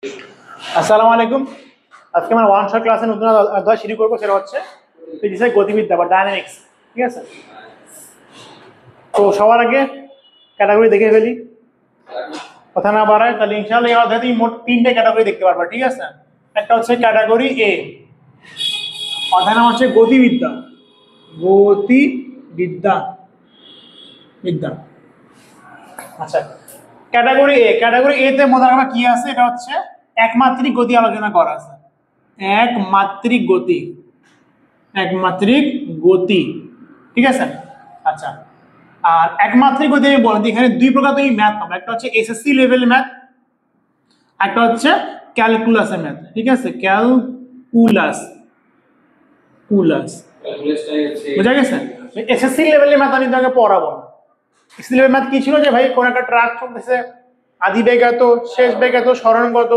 আসসালামু আলাইকুম। আজকে আমরা ওয়ান শট ক্লাসে নতুন অধ্যায় শুরু করবো, সেটা হচ্ছে ফিজিক্সের গতিবিদ্যা বা ডায়নামিক্স। ঠিক আছে, তো সবার আগে ক্যাটাগরি দেখে ফেলি, কথা না বাড়ায়। তাহলে ইনশাআল্লাহ এই অধ্যায়ে তুমি মোট 3টে ক্যাটাগরি দেখতে পারবা। ঠিক আছে, একটা হচ্ছে ক্যাটাগরি এ, অধ্যায় নাম হচ্ছে গতিবিদ্যা। গতিবিদ্যা বিদ্যা। আচ্ছা, ক্যাটাগরি এ তে মনে রাখবা কি আছে, এটা হচ্ছে একমাত্রিক গতি আলোচনা করা আছে। একমাত্রিক গতি, একমাত্রিক গতি। ঠিক আছে, আচ্ছা। আর একমাত্রিক গতি আমি বলতে এখানে দুই প্রকার তুমি ম্যাথ পাবে, একটা হচ্ছে এসএসসি লেভেল ম্যাথ, একটা হচ্ছে ক্যালকুলাসের ম্যাথ। ঠিক আছে, ক্যালকুলাস, বুঝা গেছে? এসএসসি লেভেলের ম্যাথ আমি তোমাকে পড়াবো না। এসএসসি লেভেল ম্যাথ কি ছিল যে ভাই কোন একটা ট্রাক চলতেছে, আদি বেগ এত, শেষ বেগ এত, সরণ কত,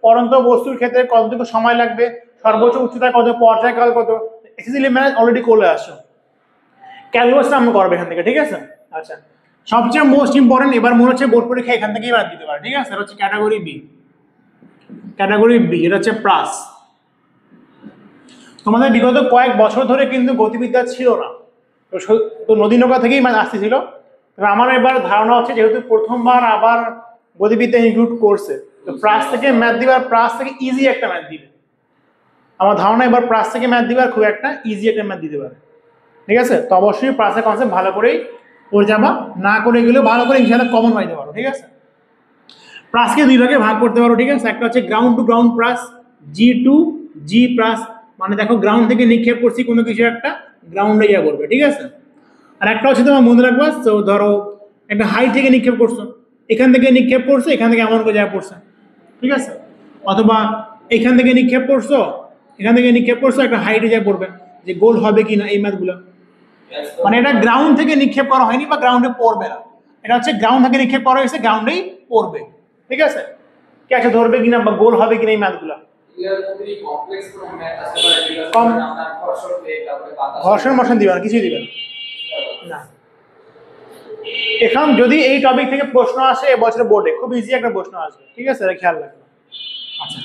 পরন্ত বস্তুর ক্ষেত্রে কতটুকু সময় লাগবে, সর্বোচ্চ উচ্চতা কত, পর্যায়কাল কত। এসএসসি লেভেল ম্যাথ অলরেডি করে আসো, ক্যালকুলাসটা আমরা করবো এখান থেকে। ঠিক আছে, আচ্ছা। সবচেয়ে মোস্ট ইম্পর্টেন্ট এবার মনে হচ্ছে বোর্ড পরীক্ষা এখান থেকেই ম্যাথ দিতে পারে। ঠিক আছে, এটা হচ্ছে ক্যাটাগরি বি। ক্যাটাগরি বি এটা হচ্ছে প্লাস। তোমাদের বিগত কয়েক বছর ধরে কিন্তু গতিবিদ্যা ছিল না, তো নদী নৌকা থেকেই মানে আসতেছিল। তবে আমার এবার ধারণা হচ্ছে যেহেতু প্রথমবার আবার গতিবিদ্যা ইনক্লুড করছে, তো প্লাস থেকে ম্যাথ দিবে, আর প্লাস থেকে ইজি একটা ম্যাথ দিবে। আমার ধারণা এবার প্লাস থেকে ম্যাথ দিবে আর খুব একটা ইজি একটা ম্যাথ দিতে পারে। ঠিক আছে, তো অবশ্যই প্লাসের কনসেপ্ট ভালো করেই পড়ে যাবা, না করে গেলেও ভালো করে ইনশাআল্লাহ কমন পাইতে পারো। ঠিক আছে, প্লাসকে দুই ভাগে ভাগ করতে পারো। ঠিক আছে, একটা হচ্ছে গ্রাউন্ড টু গ্রাউন্ড প্লাস, জি টু জি প্লাস, মানে দেখো গ্রাউন্ড থেকে নিক্ষেপ করছি কোনো কিছু একটা, গ্রাউন্ডে ইয়া করবে। ঠিক আছে, আর একটা হচ্ছে তোমার মনে রাখবা, তো ধরো একটা হাইট থেকে নিক্ষেপ করছো, এখান থেকে নিক্ষেপ করছো, এখান থেকে এমন করে যা পড়ছে। ঠিক আছে, অথবা এখান থেকে নিক্ষেপ করছো, এখান থেকে নিক্ষেপ করছো, একটা হাইটে যা পড়বে, যে গোল হবে কিনা, এই ম্যাথগুলো। মানে এটা গ্রাউন্ড থেকে নিক্ষেপ করা হয়নি বা গ্রাউন্ডে পড়বে না, এটা হচ্ছে গ্রাউন্ড থেকে নিক্ষেপ করা হয়েছে, গ্রাউন্ডেই পড়বে। ঠিক আছে, ক্যাচে ধরবে কিনা বা গোল হবে কিনা এই ম্যাথগুলো। ঘর্ষণ মোশন দিবে না, কিছুই দিবে না। এখন যদি এই টপিক থেকে প্রশ্ন আসে এবছর বোর্ডে, খুব ইজি একটা প্রশ্ন আসবে। ঠিক আছে, এটা খেয়াল রাখবে। আচ্ছা,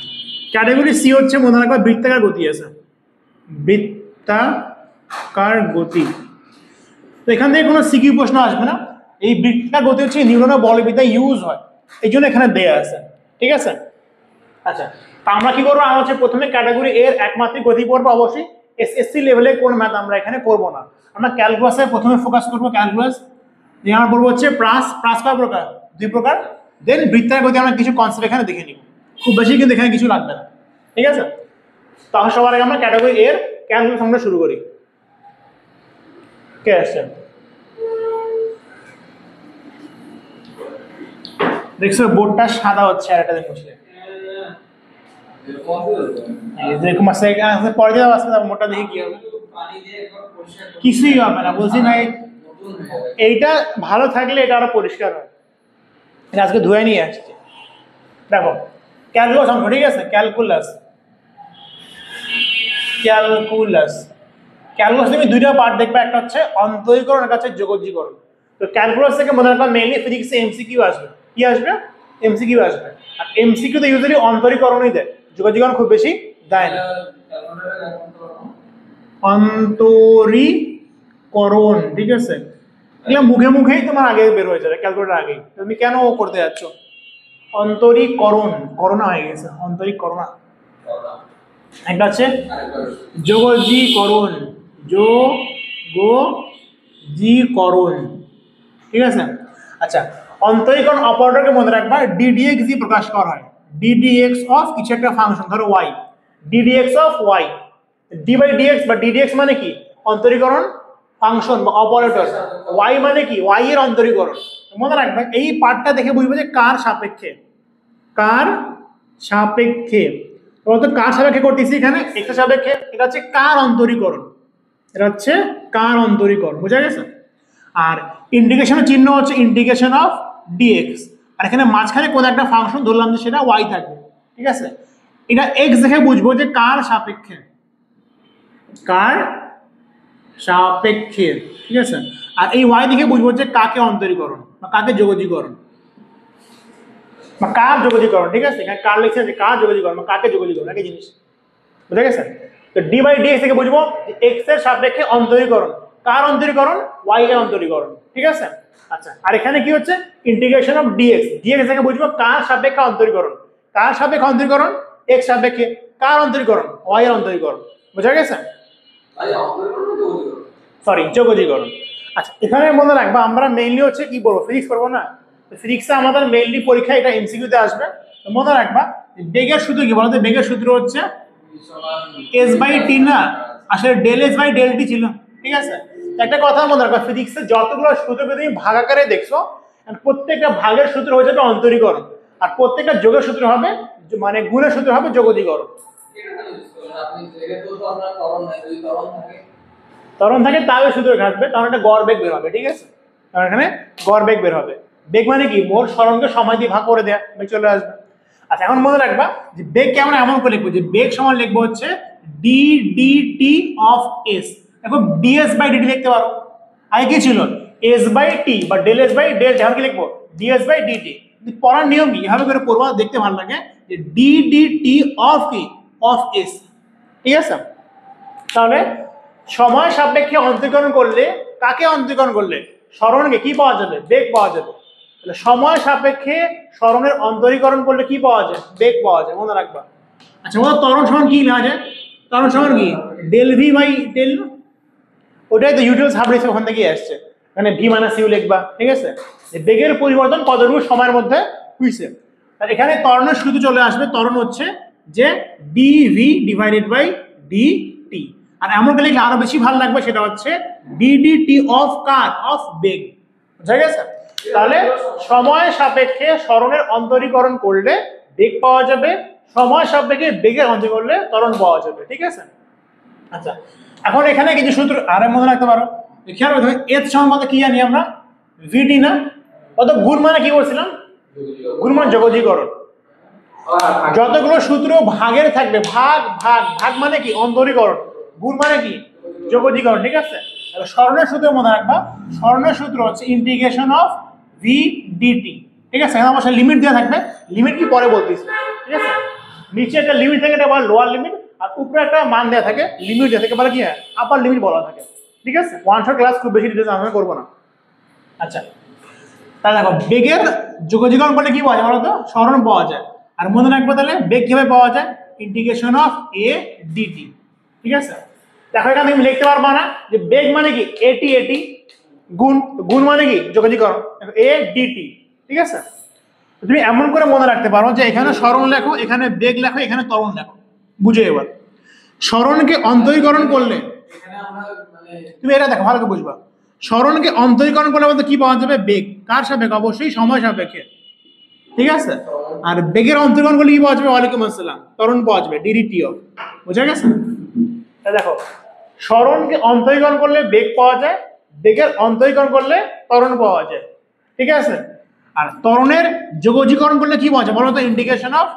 ক্যাটাগরি সি হচ্ছে মনে রাখবা বৃত্তাকার গতি আছে, বৃত্তাকার গতি। তো এখান থেকে কোনো সিকিউ প্রশ্ন আসবে না। এই বৃত্তাকার গতি হচ্ছে নিউটনের বলবিদ্যা ইউজ হয়, এই জন্য এখানে দেয়া আছে। ঠিক আছে, আচ্ছা। তা আমরা কি করবো, আমরা হচ্ছে প্রথমে ক্যাটাগরি এর একমাত্রিক গতি পড়বো। অবশ্যই এসএসসি লেভেলে কোন ম্যাথ আমরা এখানে করব না, আমরা ক্যালকুলাসে প্রথমে ফোকাস করবো। ক্যালকুলাস দিয়ে আমরা বলবো হচ্ছে প্লাস, প্লাস কয় প্রকার, দুই প্রকার। দেন বৃত্তাকার গতি আমরা কিছু কনসেপ্ট এখানে দেখে নিব, খুব বেশি কিন্তু এখানে কিছু লাগবে না। ঠিক আছে, তাহলে সবার আগে আমরা ক্যাটাগরি এর ক্যালকুলাস আমরা শুরু করি। কে আসছে দেখছো, বোর্ডটা সাদা হচ্ছে, আর একটা দিন বসে এরকম আছে, পরে দেওয়া আসবে, মোটা দেখে কি হবে, কিছুই হবে না, বলছি না। এইটা ভালো থাকলে এটা আরো পরিষ্কার হয়, এটা আজকে ধুয়ে নিয়ে আসছে। দেখো ক্যালকুলাস অঙ্ক, ঠিক আছে, ক্যালকুলাস, ক্যালকুলাস, ক্যালকুলাস তুমি দুইটা পার্ট দেখবে, একটা হচ্ছে অন্তরীকরণ, একটা হচ্ছে যোগজীকরণ। তো ক্যালকুলাস থেকে মনে রাখবা মেইনলি ফিজিক্সে এমসিকিউ আসবে। কি আসবে? এমসিকিউ আসবে। আর এমসিকিউ তো ইউজুয়ালি অন্তরীকরণই দেয়, যোগজীকরণ খুব বেশি দেয় না। অন্তরীকরণ, ঠিক আছে, এগুলো মুখে মুখেই তোমার আগে বের হয়ে যাবে, ক্যালকুলেটর আগেই। তুমি কেন করতে যাচ্ছ? অন্তরীকরণ, করোনা হয়ে গেছে, অন্তরীকরণ। একটা আছে যোগজীকরণ, যোগজীকরণ। ঠিক আছে, আচ্ছা। অন্তরীকরণ অপারেটরকে মনে রাখবা ডিডিএক্স দিয়ে প্রকাশ করা হয়, ডিডিএক্স অফ কিছু একটা ফাংশন, ধরো Y, D D X of Y, D by D X বা ডিডিএক্স মানে কি, অন্তরীকরণ ফাংশন বা অপারেটর। ওয়াই মানে কি, ওয়াই এর অন্তরীকরণ। মনে রাখবে এই পার্টটা দেখে বুঝবে যে কার সাপেক্ষে, কার সাপেক্ষে। কার সাপেক্ষে করতেছি এখানে, এক্স সাপেক্ষে। এটা হচ্ছে কার অন্তরীকরণ, এটা হচ্ছে কার অন্তরীকরণ, বুঝা গেছে? আর ইন্টিগ্রেশনের চিহ্ন হচ্ছে ইন্টিগ্রেশন অফ ডিএক্স, আর এখানে মাঝখানে কোন একটা ফাংশন ধরলাম যে সেটা ওয়াই থাকবে। ঠিক আছে, এটা এক্স দেখে বুঝবো যে কার সাপেক্ষে, কার সাপেক্ষে। ঠিক আছে, আর এই ওয়াই দেখে বুঝবো যে কাকে অন্তরীকরণ বা কাকে যোগজীকরণ। বা কার যোগজীকরণ, ঠিক আছে, এখানে কার লিখছে যে কার যোগজীকরণ বা কাকে যোগজীকরণ একই জিনিস, বুঝা গেছে? তো ডি বাই ডি এক্স থেকে বুঝবো যে এক্স এর সাপেক্ষে অন্তরীকরণ, কার অন্তরীকরণ, ওয়াই এর অন্তরীকরণ, ঠিক আছে। আচ্ছা, আর এখানে কি হচ্ছে ইন্টিগ্রেশন অফ ডিএক্স, ডিএক্স থেকে বুঝবো কার সাপেক্ষে অন্তরীকরণ, কার সাপেক্ষে অন্তরীকরণ, এক্স সাপেক্ষে, কার অন্তরীকরণ, ওয়াই এর অন্তরীকরণ, বুঝা গেছে? সরি, যোগজীকরণ। আচ্ছা, এখানে মনে রাখবা আমরা মেইনলি হচ্ছে কি বলবো, ফিজিক্স করবো না, ফিজিক্সে আমাদের মেইনলি পরীক্ষা এটা এমসিকিউতে আসবে। তো মনে রাখবা বেগের সূত্র কি বলতো, বেগের সূত্র হচ্ছে এস বাই টি, না আসলে del S by del T ছিল, ঠিক আছে। একটা কথা মনে রাখবা, ফিজিক্সে যতগুলো সূত্রকে তুমি ভাগ আকারে দেখছো প্রত্যেকটা ভাগের সূত্র হয়ে যাবে অন্তরীকরণ, আর প্রত্যেকটা যোগের সূত্র হবে মানে গুণের সূত্র হবে যোগজীকরণ। ত্বরণ থাকে তাও সূত্র ঘাটবে, তখন একটা গড় বেগ বের হবে, ঠিক আছে, কারণ এখানে গড় বেগ বের হবে। বেগ মানে কি, মোট সরণকে সময় দিয়ে ভাগ করে দেয়া, বেগ চলে আসবে। আচ্ছা, এখন মনে রাখবা যে বেগ কে আমরা এমন করে লিখবো যে বেগ সমান লিখবো হচ্ছে D D T of S. দেখো ডিএস বাই ডিটি লিখতে পারো, আগে কি ছিল এস বাই টি বা ডেল এস বাই ডেল, এখন কি লিখবো ডিএস বাই ডিটি। পড়ার নিয়ম কি, এভাবে করে পড়বা, দেখতে ভালো লাগে যে ডি ডি টি অফ কি, অফ এস, ঠিক আছে। তাহলে সময় সাপেক্ষে অন্তরীকরণ করলে, কাকে অন্তরীকরণ করলে, সরণকে কি পাওয়া যাবে, বেগ পাওয়া যাবে। তাহলে সময় সাপেক্ষে সরণের অন্তরীকরণ করলে কি পাওয়া যায়, বেগ পাওয়া যায়, মনে রাখবা। আচ্ছা, বলো ত্বরণ সমান কি লেখা যায়, ত্বরণ সমান কি ডেল ভি বাই ডেল, ওটাই তো ইউটিউব সাবজেক্ট ওখান থেকে আসছে, মানে ভি মাইনাস ইউ লিখবা, ঠিক আছে। বেগের পরিবর্তন কতটুকু সময়ের মধ্যে হইছে, আর এখানে ত্বরণের সূত্র চলে আসবে, ত্বরণ হচ্ছে যে D V divided by D T. আর এমনটা লিখলে আরো বেশি ভালো লাগবে, সেটা হচ্ছে ডিডিটি অফ কার, অফ বেগ, বুঝা গেছে? তাহলে সময় সাপেক্ষে সরণের অন্তরীকরণ করলে বেগ পাওয়া যাবে, সময় সাপেক্ষে বেগের অন্তরীকরণ করলে ত্বরণ পাওয়া যাবে, ঠিক আছে। আচ্ছা, এখন এখানে কিছু সূত্র আরে মনে রাখতে পারো, খেয়াল রাখতে হবে এর সমান কি জানি আমরা, ভিটি না, অত গুণ মানে কি বলছিলাম, গুণ মানে যোগজীকরণ। যতগুলো সূত্র ভাগের থাকবে, ভাগ ভাগ ভাগ মানে কি অন্তরীকরণ, গুণ মানে কি যোগজীকরণ, ঠিক আছে। তাহলে সরণের সূত্র মনে রাখবা, সরণের সূত্র হচ্ছে ইন্টিগ্রেশন অফ ভি ডিটি, ঠিক আছে। এখানে অবশ্যই লিমিট দেওয়া থাকবে, লিমিট কি পরে বলতেছি, ঠিক আছে। নিচে একটা লিমিট থাকে, এটা বলে লোয়ার লিমিট, আর উপরে একটা মান দেওয়া থাকে, লিমিট দেওয়া থাকে, বলে কি আপার লিমিট বলা থাকে, ঠিক আছে। ওয়ান শট ক্লাস খুব বেশি ডিটেলস আমরা করবো না। আচ্ছা, তাহলে দেখো বেগের যোগজীকরণ করলে কি পাওয়া যায় বলতো, সরণ পাওয়া যায়। আর মনে রাখবো তাহলে বেগ কিভাবে পাওয়া যায়, ইন্টিগ্রেশন অফ এ ডিটি, ঠিক আছে। দেখো এখানে তুমি লিখতে পারবা না যে বেগ মানে কি এটি এটি, গুণ গুণ মানে কি যোগজীকরণ এ ডিটি, ঠিক আছে। তুমি এমন করে মনে রাখতে পারো যে এখানে সরণ লেখো, এখানে বেগ লেখো, এখানে ত্বরণ লেখো, বুঝো এবার। সরণকে অন্তরীকরণ করলে তুমি এটা দেখো ভালো করে বুঝবা, সরণকে অন্তরীকরণ করলে বলতে কি পাওয়া যাবে, বেগ, কার সাপেক্ষে, অবশ্যই সময় সাপেক্ষে, ঠিক আছে। আর বেগের অন্তরীকরণ করলে কি পাওয়া যাবে, ওয়ালাইকুম আসসালাম, ত্বরণ পাওয়া যাবে ডিডিটি অফ, বুঝা গেছে। দেখো সরণকে অন্তরীকরণ করলে বেগ পাওয়া যায়, বেগের অন্তরীকরণ করলে ত্বরণ পাওয়া যায়, ঠিক আছে। আর ত্বরণের যোগজীকরণ করলে কি পাওয়া যায় বলো তো, ইন্টিগ্রেশন অফ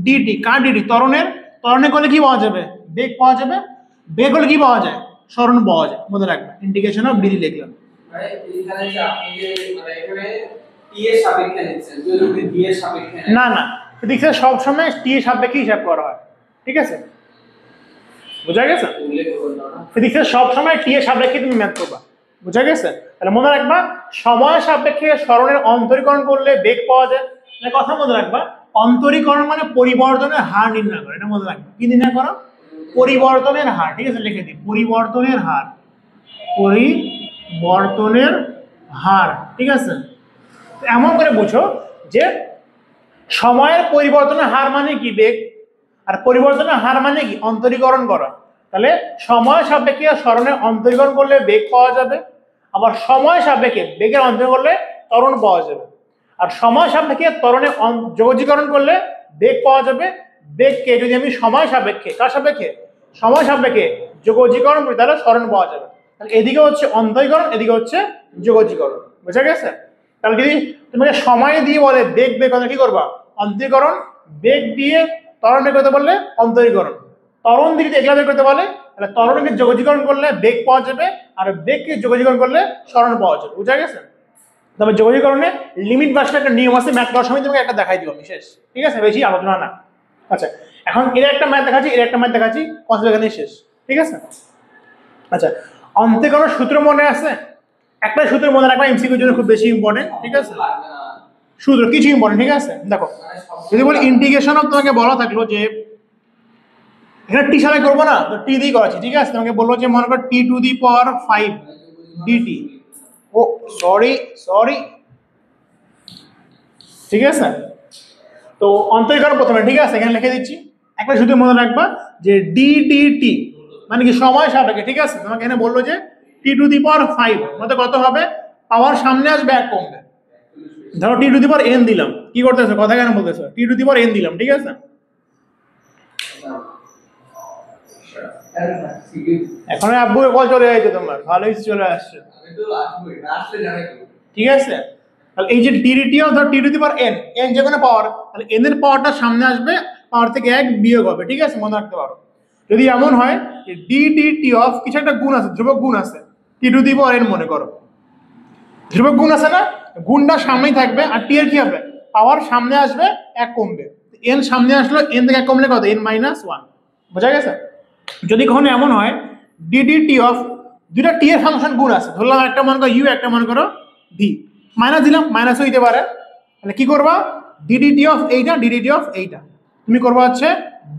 ডিটি, কার ডিটি, ত্বরণের, ত্বরণে করলে কি পাওয়া যাবে, বেগ পাওয়া যাবে, বেগ হলে কি পাওয়া যায়, সরণ পাওয়া যায়, মনে রাখবে ইন্টিগ্রেশন অফ ডিটি লিখলাম। না না, ফিজিক্সে সব সময় টি এর সাপেক্ষে হিসাব করা হয়, ঠিক আছে, বুঝা গেছে। ফিজিক্সে সব সময় টি এর সাপেক্ষে তুমি ম্যাথ করবা, বুঝা গেছে। তাহলে মনে রাখবা সময় সাপেক্ষে সরণের অন্তরীকরণ করলে বেগ পাওয়া যায়। মানে কথা মনে রাখবা, অন্তরীকরণ মানে পরিবর্তনের হার নির্ণয় করা, এটা মনে রাখবা, কি নির্ণয় করো, পরিবর্তনের হার, ঠিক আছে, লিখে দিই পরিবর্তনের হার, পরিবর্তনের হার, ঠিক আছে। এমন করে বুঝো যে সময়ের পরিবর্তনের হার মানে কি বেগ, আর পরিবর্তনের হার মানে কি অন্তরীকরণ করা। তাহলে সময় সাপেক্ষে সরণের অন্তরীকরণ করলে বেগ পাওয়া যাবে, আবার সময় সাপেক্ষে বেগের অন্তরীকরণ করলে ত্বরণ পাওয়া যাবে। আর সময় সাপেক্ষে ত্বরণের যোগজীকরণ করলে বেগ পাওয়া যাবে। বেগকে যদি আমি সময় সাপেক্ষে, কার সাপেক্ষে, সময় সাপেক্ষে যোগজীকরণ করি তাহলে সরণ পাওয়া যাবে। তাহলে এদিকে হচ্ছে অন্তরীকরণ, এদিকে হচ্ছে যোগজীকরণ, বুঝা গেছে। তাহলে যদি তোমাকে সময় দিয়ে বলে বেগ বেগ কি করবা, অন্তরীকরণ, বেগ দিয়ে ত্বরণ বের করতে বললে অন্তরীকরণ, ত্বরণ দিকে এগুলা বের করতে বলে তাহলে ত্বরণকে যোগজীকরণ করলে বেগ পাওয়া যাবে, আর বেগকে যোগজীকরণ করলে সরণ পাওয়া যাবে, বুঝা গেছে। তবে যোগজীকরণে লিমিট বাসার একটা নিয়ম আছে, ম্যাথ করার সময় তোমাকে একটা দেখাই দিব আমি, শেষ। ঠিক আছে, বেশি আলোচনা না। আচ্ছা, এখন এর একটা ম্যাথ দেখাচ্ছি, এর একটা ম্যাথ দেখাচ্ছি, কনসেপ্ট এখানেই শেষ। ঠিক আছে। আচ্ছা, অন্তে কোনো সূত্র মনে আছে? একটা সূত্র মনে রাখবা, এমসিকিউর জন্য খুব বেশি ইম্পর্টেন্ট। ঠিক আছে, সূত্র কিছু ইম্পর্টেন্ট। ঠিক আছে, দেখো যদি বলি ইন্টিগ্রেশন অফ, তোমাকে বলা থাকলো যে এখানে টি সালে করবো না, তো টি দিয়ে করাচ্ছি। ঠিক আছে, তোমাকে বললো যে মনে করো T to the power 5 D T. Oh sorry, ঠিক আছে। তো অন্তরীকরণ প্রথমে, ঠিক আছে, এখানে লিখে দিচ্ছি। একটা শুধু মনে রাখবা যে ডিটি মানে কি সময় সাপেক্ষে। ঠিক আছে, তোমাকে এখানে বললো যে টি টু দি পাওয়ার 5 মতো কত হবে, পাওয়ার সামনে আসবে, এক কমবে। ধরো T to the power N দিলাম, কি করতেছো, কথা কেন বলতেছো, টি টু দি পাওয়ার এন দিলাম। ঠিক আছে, এখন আব্বুকে কল চলে যাচ্ছে তোমার, ভালোই চলে আসছে। ঠিক আছে, তাহলে এই যে ডিটি অফ ধর T to the power N, N যে কোনো পাওয়ার, তাহলে এন এর পাওয়ারটা সামনে আসবে, পাওয়ার থেকে এক বিয়োগ হবে। ঠিক আছে, মনে রাখতে পারো। যদি এমন হয় যে ডিটি অফ কিছু একটা গুণ আছে, ধ্রুবক গুণ আছে, টি টু দি পাওয়ার এন মনে করো, ধ্রুবক গুণ আছে না, গুণটা সামনেই থাকবে, আর টি এর কি হবে, পাওয়ার সামনে আসবে, এক কমবে। এন সামনে আসলো, এন থেকে এক কমলে কত, এন মাইনাস 1। বোঝা গেছে? যদি কখনো এমন হয় ডিডি অফ দুইটা টি এর ফাংশন গুণ আছে, ধরলাম একটা মনে করো ইউ, একটা মনে করো ভি, মাইনাস দিলাম, মাইনাস হইতে পারে, তাহলে কি করবা, ডিডি অফ এইটা, ডিডি অফ এইটা, তুমি করবা হচ্ছে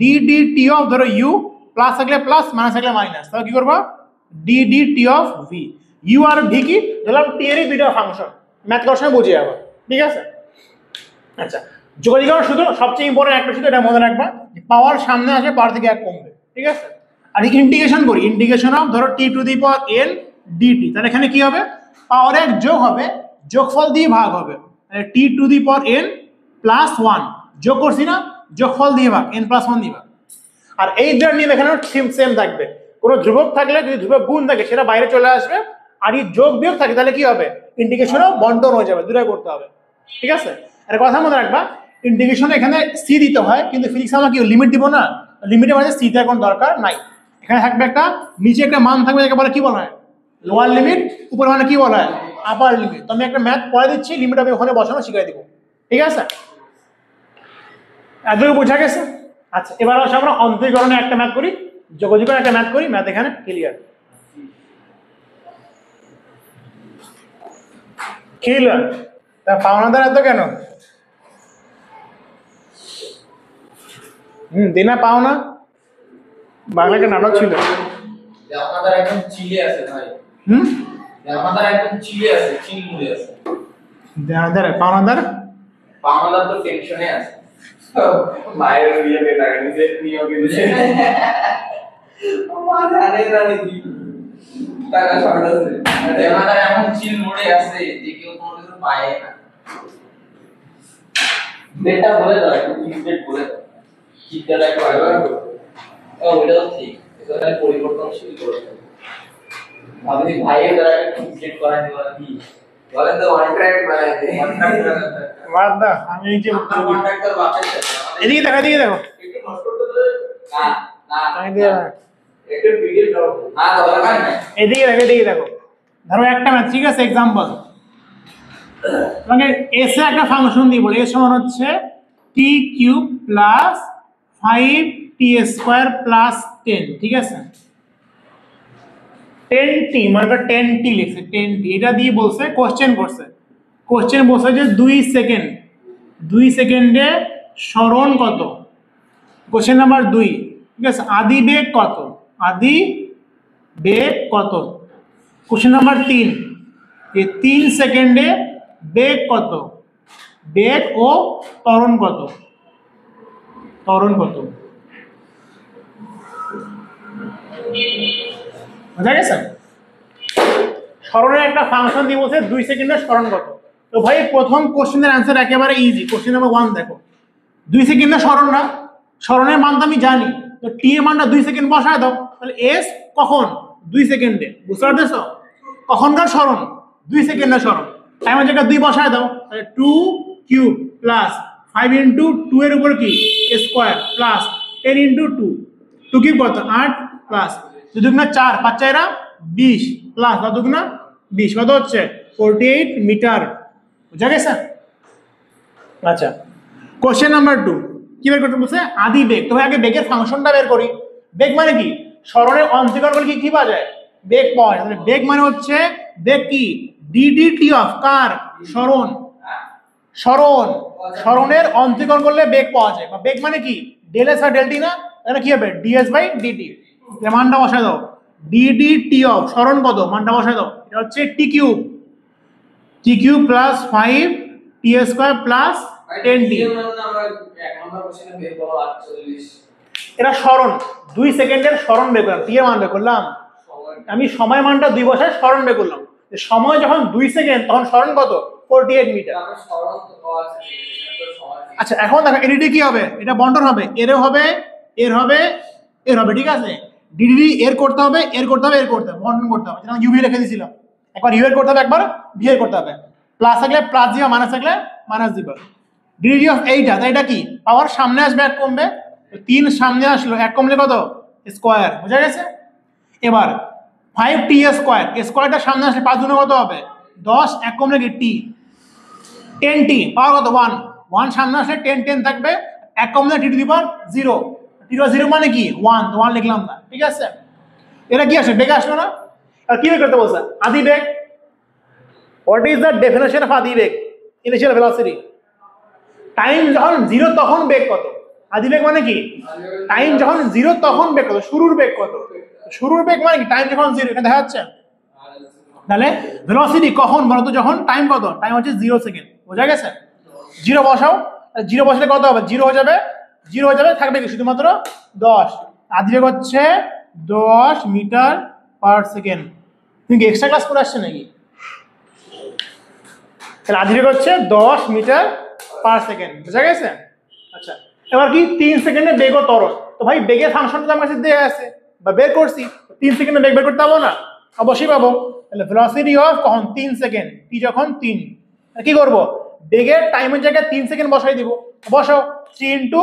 ডিডি অফ ধরো ইউ, প্লাস থাকলে প্লাস, মাইনাস থাকলে মাইনাস, তাহলে কি করবা ডিডি অফ ভি। ইউ আর ভি কি, ধরলাম টি এরই দুইটা ফাংশন, ম্যাথ করার সময় বুঝে যাবে। ঠিক আছে। আচ্ছা, যোগজীকরণ শুধু সবচেয়ে ইম্পর্টেন্ট একটা শুধু এটা মনে রাখবা, পাওয়ার সামনে আসে, পাওয়ার থেকে এক কমবে। ঠিক আছে, আর ইন্টিগ্রেশন করি, ইন্টিগ্রেশন অফ ধরো T to the power N D T, তাহলে এখানে কি হবে, পাওয়ার এক যোগ হবে, যোগফল দিয়ে ভাগ হবে, T to the power N plus 1 যোগ করছি না, যোগফল দিয়ে ভাগ, এন প্লাস 1 দিয়ে ভাগ। আর এই দুটার নিয়ম এখানে সেম থাকবে, কোনো ধ্রুবক থাকলে যদি ধ্রুবক গুণ থাকে সেটা বাইরে চলে আসবে, আর এই যোগ বিয়োগ থাকে তাহলে কি হবে, ইন্টিগ্রেশনও বন্টন হয়ে যাবে, দুটাই করতে হবে। ঠিক আছে, আর কথা মনে রাখবা, ইন্টিগ্রেশন এখানে সি দিতে হয়, কিন্তু ফিজিক্স আমরা কি লিমিট দিব না, লিমিটের মাঝে সি দেওয়ার কোনো দরকার নাই। এখানে থাকবে একটা, নিচে একটা মান থাকবে, যাকে বলে কি বলা হয়, লোয়ার লিমিট, উপরে মানে কি বলা হয়, আপার লিমিট। তো আমি একটা ম্যাথ পড়ে দিচ্ছি, লিমিট আমি ওখানে বসানো শিখিয়ে দিব। ঠিক আছে, এতটুকু বোঝা গেছে? আচ্ছা, এবার আসলে আমরা অন্তরীকরণে একটা ম্যাথ করি, যোগজীকরণে একটা ম্যাথ করি, ম্যাথ এখানে ক্লিয়ার। ক্লিয়ার, তা পাওনাদার এত কেন? দিনা পাওনা বাংলাকে নাটক ছিল, আমাদের একদম চিলে আছে ভাই। আমাদের একদম চিলে আছে, চিল মুড়ে আছে। পাওনাদার তো টেনশনে আছে। মায়ের বিয়ে টাকা নিতে নিয়ে গেছে। আমার জানে জানে কি টাকা শর্ট আছে। আমাদের এমন চিল মুড়ে আছে যে কেউ কোনো কিছু পায় না। বেটা বলে দাও, একটু ইনস্টেট বলে দাও। চিন্তাটা একটু আগে ওইটাও ঠিক, এটা পরিবর্তনশীল করে আপনি ভাইয়ের দ্বারা ইনস্টেট করাই দিবেন কি বলেন তো, কন্ট্রাক্ট বানাই দে, বাদ দাও, আমি এই যে কন্ট্রাক্টর বাপের সাথে এদিকে দেখো, এদিকে দেখো, একটু নষ্ট করতে না না আমি দিয়ে একটু ভিডিও দাও, হ্যাঁ দরকার নাই, এদিকে দেখো, এদিকে দেখো। ধরো একটা ম্যাথ, ঠিক আছে, এক্সাম্পল, তোমাকে এস এ একটা ফাংশন দিব, এর সমান হচ্ছে T cube plus 5t square plus 10। ঠিক আছে, 10t মানে 10t লিখছে, 10t, এটা দিয়ে বলছে কোশ্চেন করছে, কোশ্চেন বলছে যে 2 সেকেন্ডে সরণ কত, কোশ্চেন নাম্বার 2। ঠিক আছে, আদি বেগ কত, আদি বেগ কত। কোশ্চেন নাম্বার 3, যে 3 সেকেন্ডে বেগ কত, বেগ ও ত্বরণ কত, ত্বরণ কত। বুঝা গেছে? সরণের একটা ফাংশন দিয়ে বলছে 2 সেকেন্ডের সরণ কত। তো ভাই প্রথম কোশ্চেনের অ্যান্সার একেবারে ইজি, কোশ্চেন নাম্বার 1 দেখো, 2 সেকেন্ডের সরণ না, সরণের মান তো আমি জানি, তো টি এর মানটা 2 সেকেন্ড বসায় দাও, তাহলে এস কখন, 2 সেকেন্ডে, বুঝতে পারতেছো, কখনকার সরণ, 2 সেকেন্ডের সরণ, টাইমের জায়গায় 2 বসায় দাও, তাহলে 2 কিউব প্লাস 5 ইন্টু 2 এর উপর কি স্কোয়ার প্লাস 10 ইন্টু 2, 2 কিউব কত 8 প্লাস 2 দুগুণা 4, 5 4 20 প্লাস 2 দুগুণা 20, কত হচ্ছে 48 মিটার বুঝা গেছে? আচ্ছা, কোশ্চেন নাম্বার 2 কি বের করতে বলছে? আদি বেগ। তো আগে বেগের ফাংশনটা বের করি। বেগ মানে কি? সরণের অন্তরীকরণ করলে কি পাওয়া যায়? বেগ পাওয়া যায়। তাহলে বেগ মানে হচ্ছে বেগ কি? ডিডি অফ কার? সরণ। সরণের অন্তরীকরণ করলে বেগ পাওয়া যায়। বা বেগ মানে কি? ডেল এস আর ডেল টি না? তাহলে কি হবে? D S by D T. মানটা বসায় দাও। ডিডি অফ সরণ কত? মানটা বসায় দাও। এটা হচ্ছে টি কিউব প্লাস 5 টি স্কয়ার প্লাস 10t। এটা সরণ 2 সেকেন্ডের সরণ বের করলাম, টি এর মান বের করলাম। আমি সময় মানটা 2 বসায় সরণ বের করলাম। সময় যখন 2 সেকেন্ড তখন সরণ কত? 48 মিটার। আচ্ছা, এখন দেখো এডিটি কি হবে? এটা বন্টন হবে, এর হবে, এর হবে, এর হবে, ঠিক আছে? ডিডি এর করতে হবে, এর করতে হবে, এর করতে হবে, বন্টন করতে হবে। যেমন ইউভি লিখে দিয়েছিলাম, একবার ইউ এর করতে হবে, একবার ভি এর করতে হবে। প্লাস থাকলে প্লাস দিবা, মাইনাস থাকলে মাইনাস দিবা। ডিডি অফ এইটা, তাই এটা কি? পাওয়ার সামনে আসবে, এক কমবে। 3 সামনে আসলো, এক কমলে কত? স্কয়ার। বুঝা গেছে? এবার 5t স্কয়ার, স্কয়ারটা সামনে আসলে 5 গুণ কত হবে? 10, এক কমলে কি? টি। 10t পাওয়ার কত? 1 সামনে আসলে 10 থাকবে, এক কমলে টি to the power 0। T two 0 মানে কি? 1, তো 1 লিখলাম না, ঠিক আছে? এটা কি আসে? বেগ আসলো না? আর কি বের করতে বলছে? আদি বেগ। What is the definition of আদি বেগ? Initial velocity. টাইম যখন 0 তখন বেগ কত? আদি বেগ মানে কি? টাইম যখন 0 তখন বেগ কত? শুরুর বেগ কত? শুরুর বেগ মানে কি? টাইম যখন 0, এটা দেখা যাচ্ছে। তাহলে ভেলোসিটি কখন বলতো? যখন টাইম কত? টাইম হচ্ছে 0 সেকেন্ড। বোঝা গেছে? 0 বসাও, 0 বসালে কত হবে? 0 হয়ে যাবে, 0 হয়ে যাবে, থাকবে কি? শুধুমাত্র 10। আদি বেগ হচ্ছে 10 মিটার পার সেকেন্ড। তুমি কি এক্সট্রা ক্লাস করে আসছে নাকি? তাহলে আদি বেগ হচ্ছে 10 মিটার পার সেকেন্ড। বুঝা গেছে? আচ্ছা, এবার কি? 3 সেকেন্ডে বেগ ও ত্বরণ। তো ভাই বেগের ফাংশনটা আমার কাছে দেয়া আছে বা বের করছি, 3 সেকেন্ডে বেগ বের করতে পাবো না? অবশ্যই পাবো। তাহলে ভেলোসিটি অফ কখন? 3 সেকেন্ড, টি যখন 3। কি করব? বেগের টাইমের জায়গায় 3 সেকেন্ড বসাই দিব। বসাও, 3 ইন্টু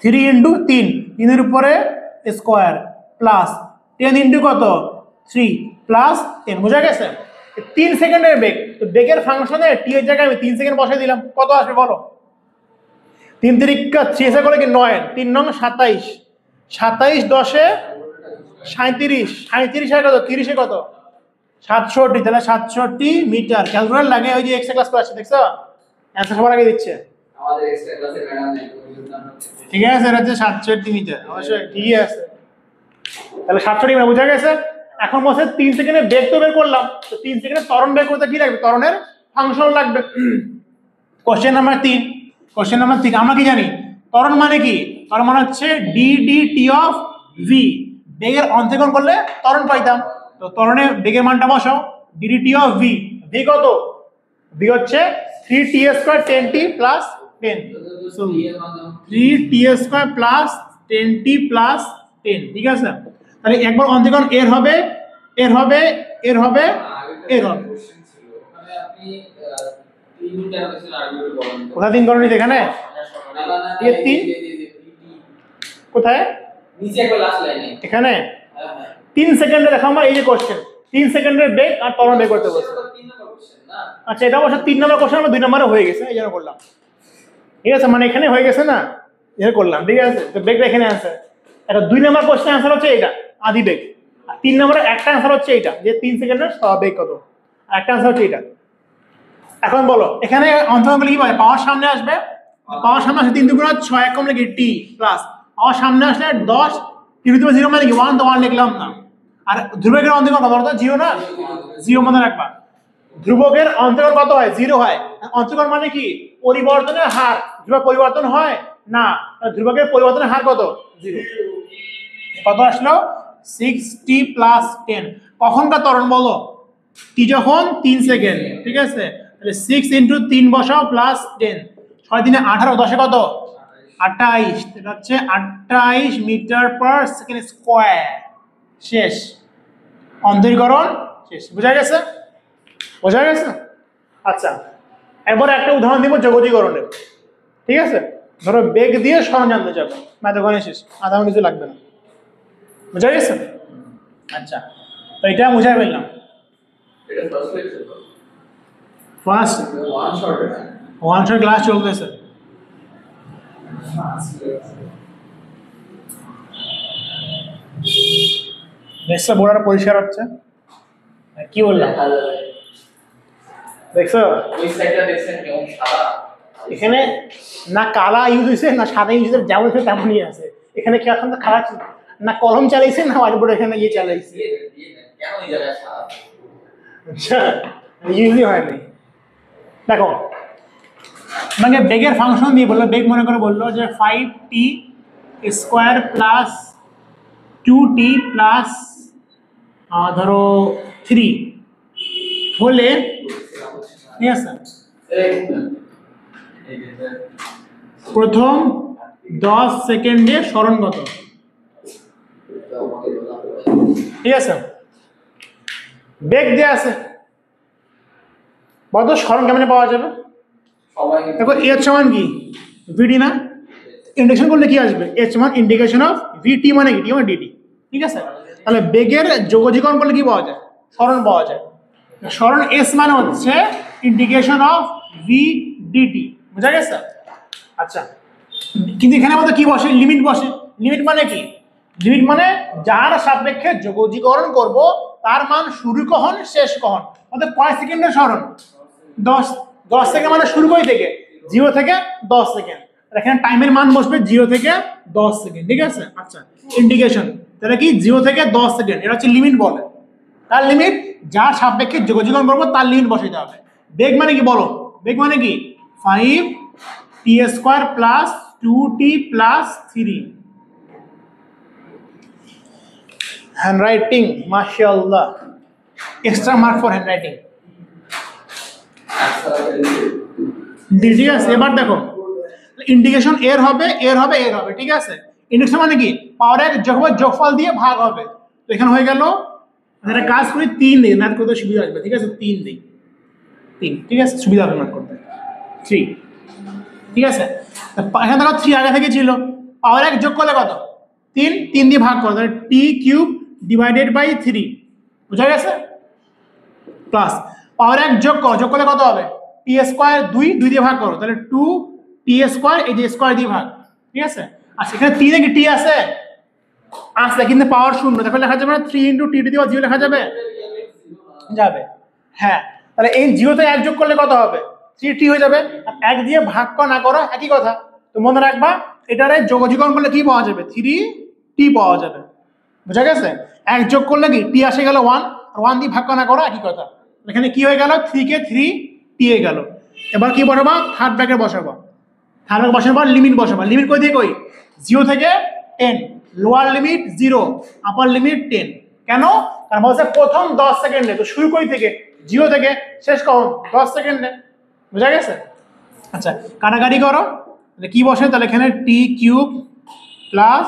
3 3 এর উপরে স্কয়ার প্লাস 10 ইন্টু কত? 3 প্লাস 10। বোঝা গেছে? 3 সেকেন্ডের বেগ। তো বেগের ফাংশনে টি এর জায়গায় আমি 3 সেকেন্ড বসাই দিলাম, কত আসবে বলো? 3 তিরিকা 3 করে কি 9, 3 নং 27, 27 10 37, 37 আর কত? 30 এ কত? 67। তাহলে 67 মিটার। ক্যালকুলেটর লাগে, ওই যে এক্সট্রা ক্লাস করে আসছে, দেখছো? অ্যানসার সবার আগে দিচ্ছে। আমাদের এক্সট্রা ক্লাসে ম্যাডাম নেই, ঠিক আছে, এটা হচ্ছে 67 মিটার। অবশ্যই ঠিকই আছে। তাহলে 67 মিটার। বোঝা গেছে? এখন বলছে 3 সেকেন্ডে বেগ তো বের করলাম, তো 3 সেকেন্ডে ত্বরণ বের করতে কি লাগবে? ত্বরণের ফাংশন লাগবে। Question number 3। কোশ্চেন নাম্বার 3 আমরা কি জানি? ত্বরণ মানে কি? ত্বরণ মানে হচ্ছে ডিডি অফ ভি। বেগের অন্তরীকরণ করলে ত্বরণ পাইতাম। তো ত্বরণে বেগের মানটা বসাও। ডিডি অফ ভি, ভি কত? ভি হচ্ছে 3t square 10t plus 10। So 3t square plus 10t plus 10, ঠিক আছে? তাহলে একবার অন্তরীকরণ এর হবে, এর হবে, এর হবে, এর হবে। কোশ্চেন ছিল ওখানে আপনি 3 টাকা ছিল আরবিতে বলেন তো। কোথায় 3 করনি এখানে? এই 3 কোথায়? নিচে একটা লাস্ট লাইনে এখানে হ্যাঁ 3 সেকেন্ডে দেখো আমার এই যে কোশ্চেন, 3 সেকেন্ডের বেগ আর ত্বরণ বের করতে বলছে। 3 নম্বর কোশ্চেন না? আচ্ছা, এটা অবশ্য 3 নম্বর কোশ্চেন, আমার 2 নম্বরে হয়ে গেছে, এই জন্য করলাম। ঠিক আছে, মানে এখানে হয়ে গেছে না, এর করলাম, ঠিক আছে? তো বেগটা এখানে অ্যান্সার। এটা 2 নম্বর কোশ্চেন অ্যান্সার হচ্ছে এটা, আদি বেগ। আর 3 নম্বরের একটা অ্যান্সার হচ্ছে এটা, যে 3 সেকেন্ডের বেগ কত। আর একটা অ্যান্সার হচ্ছে এটা। এখন বলো, এখানে অন্তরগুলো কি পাবে? পাওয়ার সামনে আসবে, পাওয়ার সামনে আসলে 3 দুগুণ 6, এক কম লিখি টি প্লাস পাওয়ার সামনে আসলে 10, টি টু দি পাওয়ার 0 মানে কি 1, তো 1 লিখলাম না। আর ধ্রুবকের অন্তরকোণ কত বলতো? 0 না? 0 মনে রাখবা। ধ্রুবকের অন্তরকোণ কত হয়? 0 হয়। অন্তরকোণ মানে কি? পরিবর্তনের হার। ধ্রুবক পরিবর্তন হয় না, ধ্রুবকের পরিবর্তনের হার কত? 0। কত আসলো? 6t plus 10। কখনকার ত্বরণ বলো? টি যখন 3 সেকেন্ড, ঠিক আছে? তাহলে 6 ইন্টু 3 বসাও প্লাস 10, 6 দিনে 18, 10 কত? 28। এটা হচ্ছে 28 মিটার পার সেকেন্ড স্কয়ার। শেষ, অন্তরীকরণ শেষ। বোঝা গেছে? বোঝা গেছে? আচ্ছা, এবার একটা উদাহরণ দিব জগতীকরণের। ঠিক আছে, ধরো বেগ দিয়ে সরণ জানতে যাবো, ম্যাথগণে শেষ, আধা কিছু লাগবে না। বুঝা গেছে? আচ্ছা, তো এটা বুঝাই ফেললাম। এটা first lecture. First one shot one shot class চলতেছে। দেখছো বোর্ডার পরিষ্কার হচ্ছে, কি বললাম দেখছো? ওই সাইডটা দেখছেন কেমন সাদা, এখানে না কালা ইউজ হয়েছে না সাদা ইউজ হয়েছে, যেমন হয়েছে তেমনই আছে। এখানে কি এখন তো খারাপ না কলম চালাইছে না হোয়াইট বোর্ড এখানে ইয়ে চালাইছে, কেন এই জায়গায় সাদা? আচ্ছা ইউজই হয়নি। দেখো মানে বেগের ফাংশন দিয়ে বললো, বেগ মনে করে বললো যে 5t square plus 2t plus ধরো 3 হলে, ঠিক আছে, প্রথম 10 সেকেন্ডে সরণ কত? ঠিক আছে, বেগ দেওয়া আছে, বলতো সরণ কেমনে পাওয়া যাবে? দেখো এর সমান কি ভিডি না, ইন্ডিকেশন করলে কি আসবে? এর সমান ইন্ডিকেশন অফ ভিটি মানে কি, টি মানে ডিটি। ঠিক আছে, তাহলে বেগের যোগজীকরণ করলে কি পাওয়া যায়? সরণ পাওয়া যায়। সরণ এস মানে হচ্ছে ইন্ডিকেশন অফ ভি ডিটি, বুঝা গেছে? আচ্ছা, কিন্তু এখানে আমাদের কি বসে? লিমিট বসে। লিমিট মানে কি? লিমিট মানে যার সাপেক্ষে যোগজীকরণ করব তার মান শুরু কখন শেষ কখন, অর্থাৎ কয় সেকেন্ডের সরণ? 10 সেকেন্ড মানে শুরু কই থেকে? 0 থেকে 10 সেকেন্ড। এখানে টাইমের মান বসবে 0 থেকে 10 সেকেন্ড। ঠিক আছে, আচ্ছা ইন্ডিকেশন তাহলে কি 0 থেকে 10 সেকেন্ড, এটা হচ্ছে লিমিট বলে। তার লিমিট যার সাপেক্ষে যোগজীকরণ করবো তার লিমিট বসাইতে হবে। বেগ মানে কি বলো? বেগ মানে কি 5t square plus 2t plus 3। Handwriting মাশাআল্লাহ, এক্সট্রা মার্ক ফর হ্যান্ডরাইটিং। ঠিক আছে, এবার দেখো ইন্ডিকেশন এর হবে এর হবে এর হবে। ঠিক আছে, ইন্ডিকেশন মানে কি পাওয়ারের যোগফল দিয়ে ভাগ হবে। তো এখানে হয়ে গেল, একটা কাজ করি 3 দিই, ম্যাথ করতে সুবিধা আসবে। ঠিক আছে, 3 দিই, 3। ঠিক আছে, সুবিধা হবে ম্যাথ করতে 3। ঠিক আছে, এখানে দেখো 3 আগে থেকে ছিল, পাওয়ার 1 যোগ করলে কত? 3, 3 দিয়ে ভাগ করো, তাহলে টি কিউব ডিভাইডেড বাই 3, বুঝা গেছে? প্লাস পাওয়ার 1 যোগ করো, যোগ করলে কত হবে? টি স্কোয়ার 2, 2 দিয়ে ভাগ করো, তাহলে 2 টি স্কোয়ার, এই যে স্কোয়ার দিয়ে ভাগ। ঠিক আছে, আর সেখানে 3 কি টি আছে? আছে, কিন্তু পাওয়ার 0, তাহলে লেখা যাবে না 3 × টি টু দি পাওয়ার 0 লেখা যাবে? যাবে, হ্যাঁ। তাহলে এই 0 তে 1 যোগ করলে কত হবে? 3t হয়ে যাবে। আর 1 দিয়ে ভাগ না করো একই কথা। তো মনে রাখবা এটারে যোগজীকরণ করলে কি পাওয়া যাবে? 3t পাওয়া যাবে, বুঝা গেছে? 1 যোগ করলে কি টি আসে গেল 1, আর 1 দিয়ে ভাগ না করো একই কথা। এখানে কি হয়ে গেল? 3 কে 3t হয়ে গেল। এবার কি বসাবা? থার্ড ব্র্যাকেট বসাবা। থার্ড ব্র্যাকেট বসানোর পর লিমিট বসাবা। লিমিট কই দিয়ে কই? 0 থেকে 10, লোয়ার লিমিট 0, আপার লিমিট 10। কেন? কারণ বলছে প্রথম 10 সেকেন্ডে, তো শুরু কই থেকে? 0 থেকে, শেষ কখন? 10 সেকেন্ডে, বুঝা গেছে? আচ্ছা, কাটাকাটি করো, তাহলে কি বসে? তাহলে এখানে টি কিউব প্লাস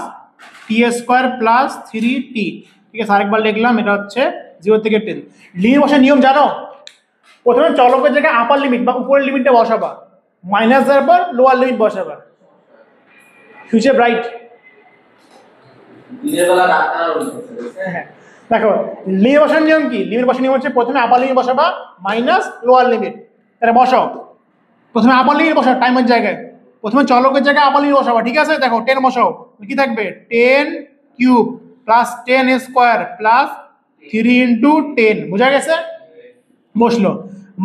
টি স্কোয়ার প্লাস 3t। ঠিক আছে, আরেকবার লিখলাম, এটা হচ্ছে 0 থেকে 10। লিমিট বসার নিয়ম জানো? প্রথমে চলকের জায়গায় আপার লিমিট বা উপরের লিমিটটা বসাবা, মাইনাস দেওয়ার পর লোয়ার লিমিট বসাবা। Future bright. দেখো লিমিট বসার নিয়ম কি? লিমিট বসার নিয়ম হচ্ছে প্রথমে আপার লিমিট বসাবা মাইনাস লোয়ার লিমিট। তাহলে বসাও, প্রথমে আপার লিমিট বসাও টাইমের জায়গায়, প্রথমে চলকের জায়গায় আপার লিমিট বসাবা। ঠিক আছে, দেখো 10 বসাও, কি থাকবে? 10 কিউব প্লাস 10 স্কোয়ার প্লাস 3 × 10, বুঝা গেছে? বসলো।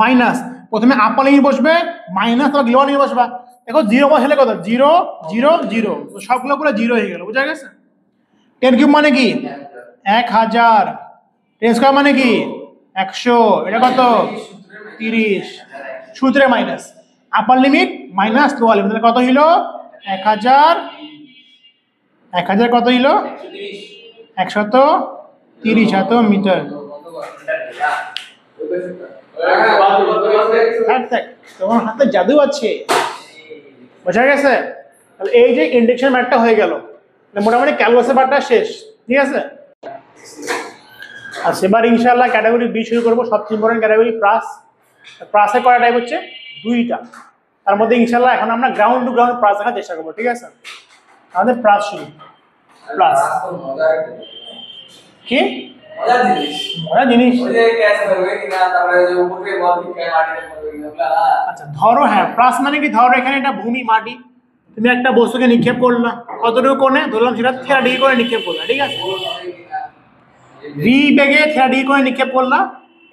মাইনাস প্রথমে আপার লিমিট বসবে, মাইনাস তোমার লোয়ার লিমিট বসবা। দেখো 0 বসালে কত? 0 0 0, সবগুলো পুরো 0 হয়ে গেল, বুঝা গেছে? 10 কিউব মানে কি? 1000। 10 স্কোয়ার মানে কি? 100। এটা কত? 30। সূত্রে মাইনাস আপার লিমিট মাইনাস লোয়ার লিমিট, তাহলে কত হইল? 1000। 1000 কত হইল? 130 মিটার। তোমার হাতে জাদু আছে, বোঝা গেছে? তাহলে এই যে ইন্ডাকশন ম্যাথটা হয়ে গেল, মোটামুটি ক্যালকুলাসের পার্টটা শেষ। ঠিক আছে, আর সেবার ইনশাআল্লাহ ক্যাটাগরি বি শুরু করবো। সবচেয়ে ইম্পর্টেন্ট ক্যাটাগরি প্রাস। প্রাসে করা টাইপ হচ্ছে 2টা, তার মধ্যে ইনশাআল্লাহ এখন আমরা গ্রাউন্ড টু গ্রাউন্ড প্রাস দেখার চেষ্টা করবো। ঠিক আছে, আমাদের প্রাস শুরু। প্রাস কি মজা জিনিস, মজা জিনিস। আচ্ছা ধরো, হ্যাঁ প্লাস মানে কি, ধরো এখানে একটা ভূমি মাটি, তুমি একটা বস্তুকে নিক্ষেপ করলা, কতটুকু কোণে ধরলাম সেটা থিটা ডিগ্রি করে নিক্ষেপ করলা, ঠিক আছে, ভি বেগে থিটা ডিগ্রি করে নিক্ষেপ করলা,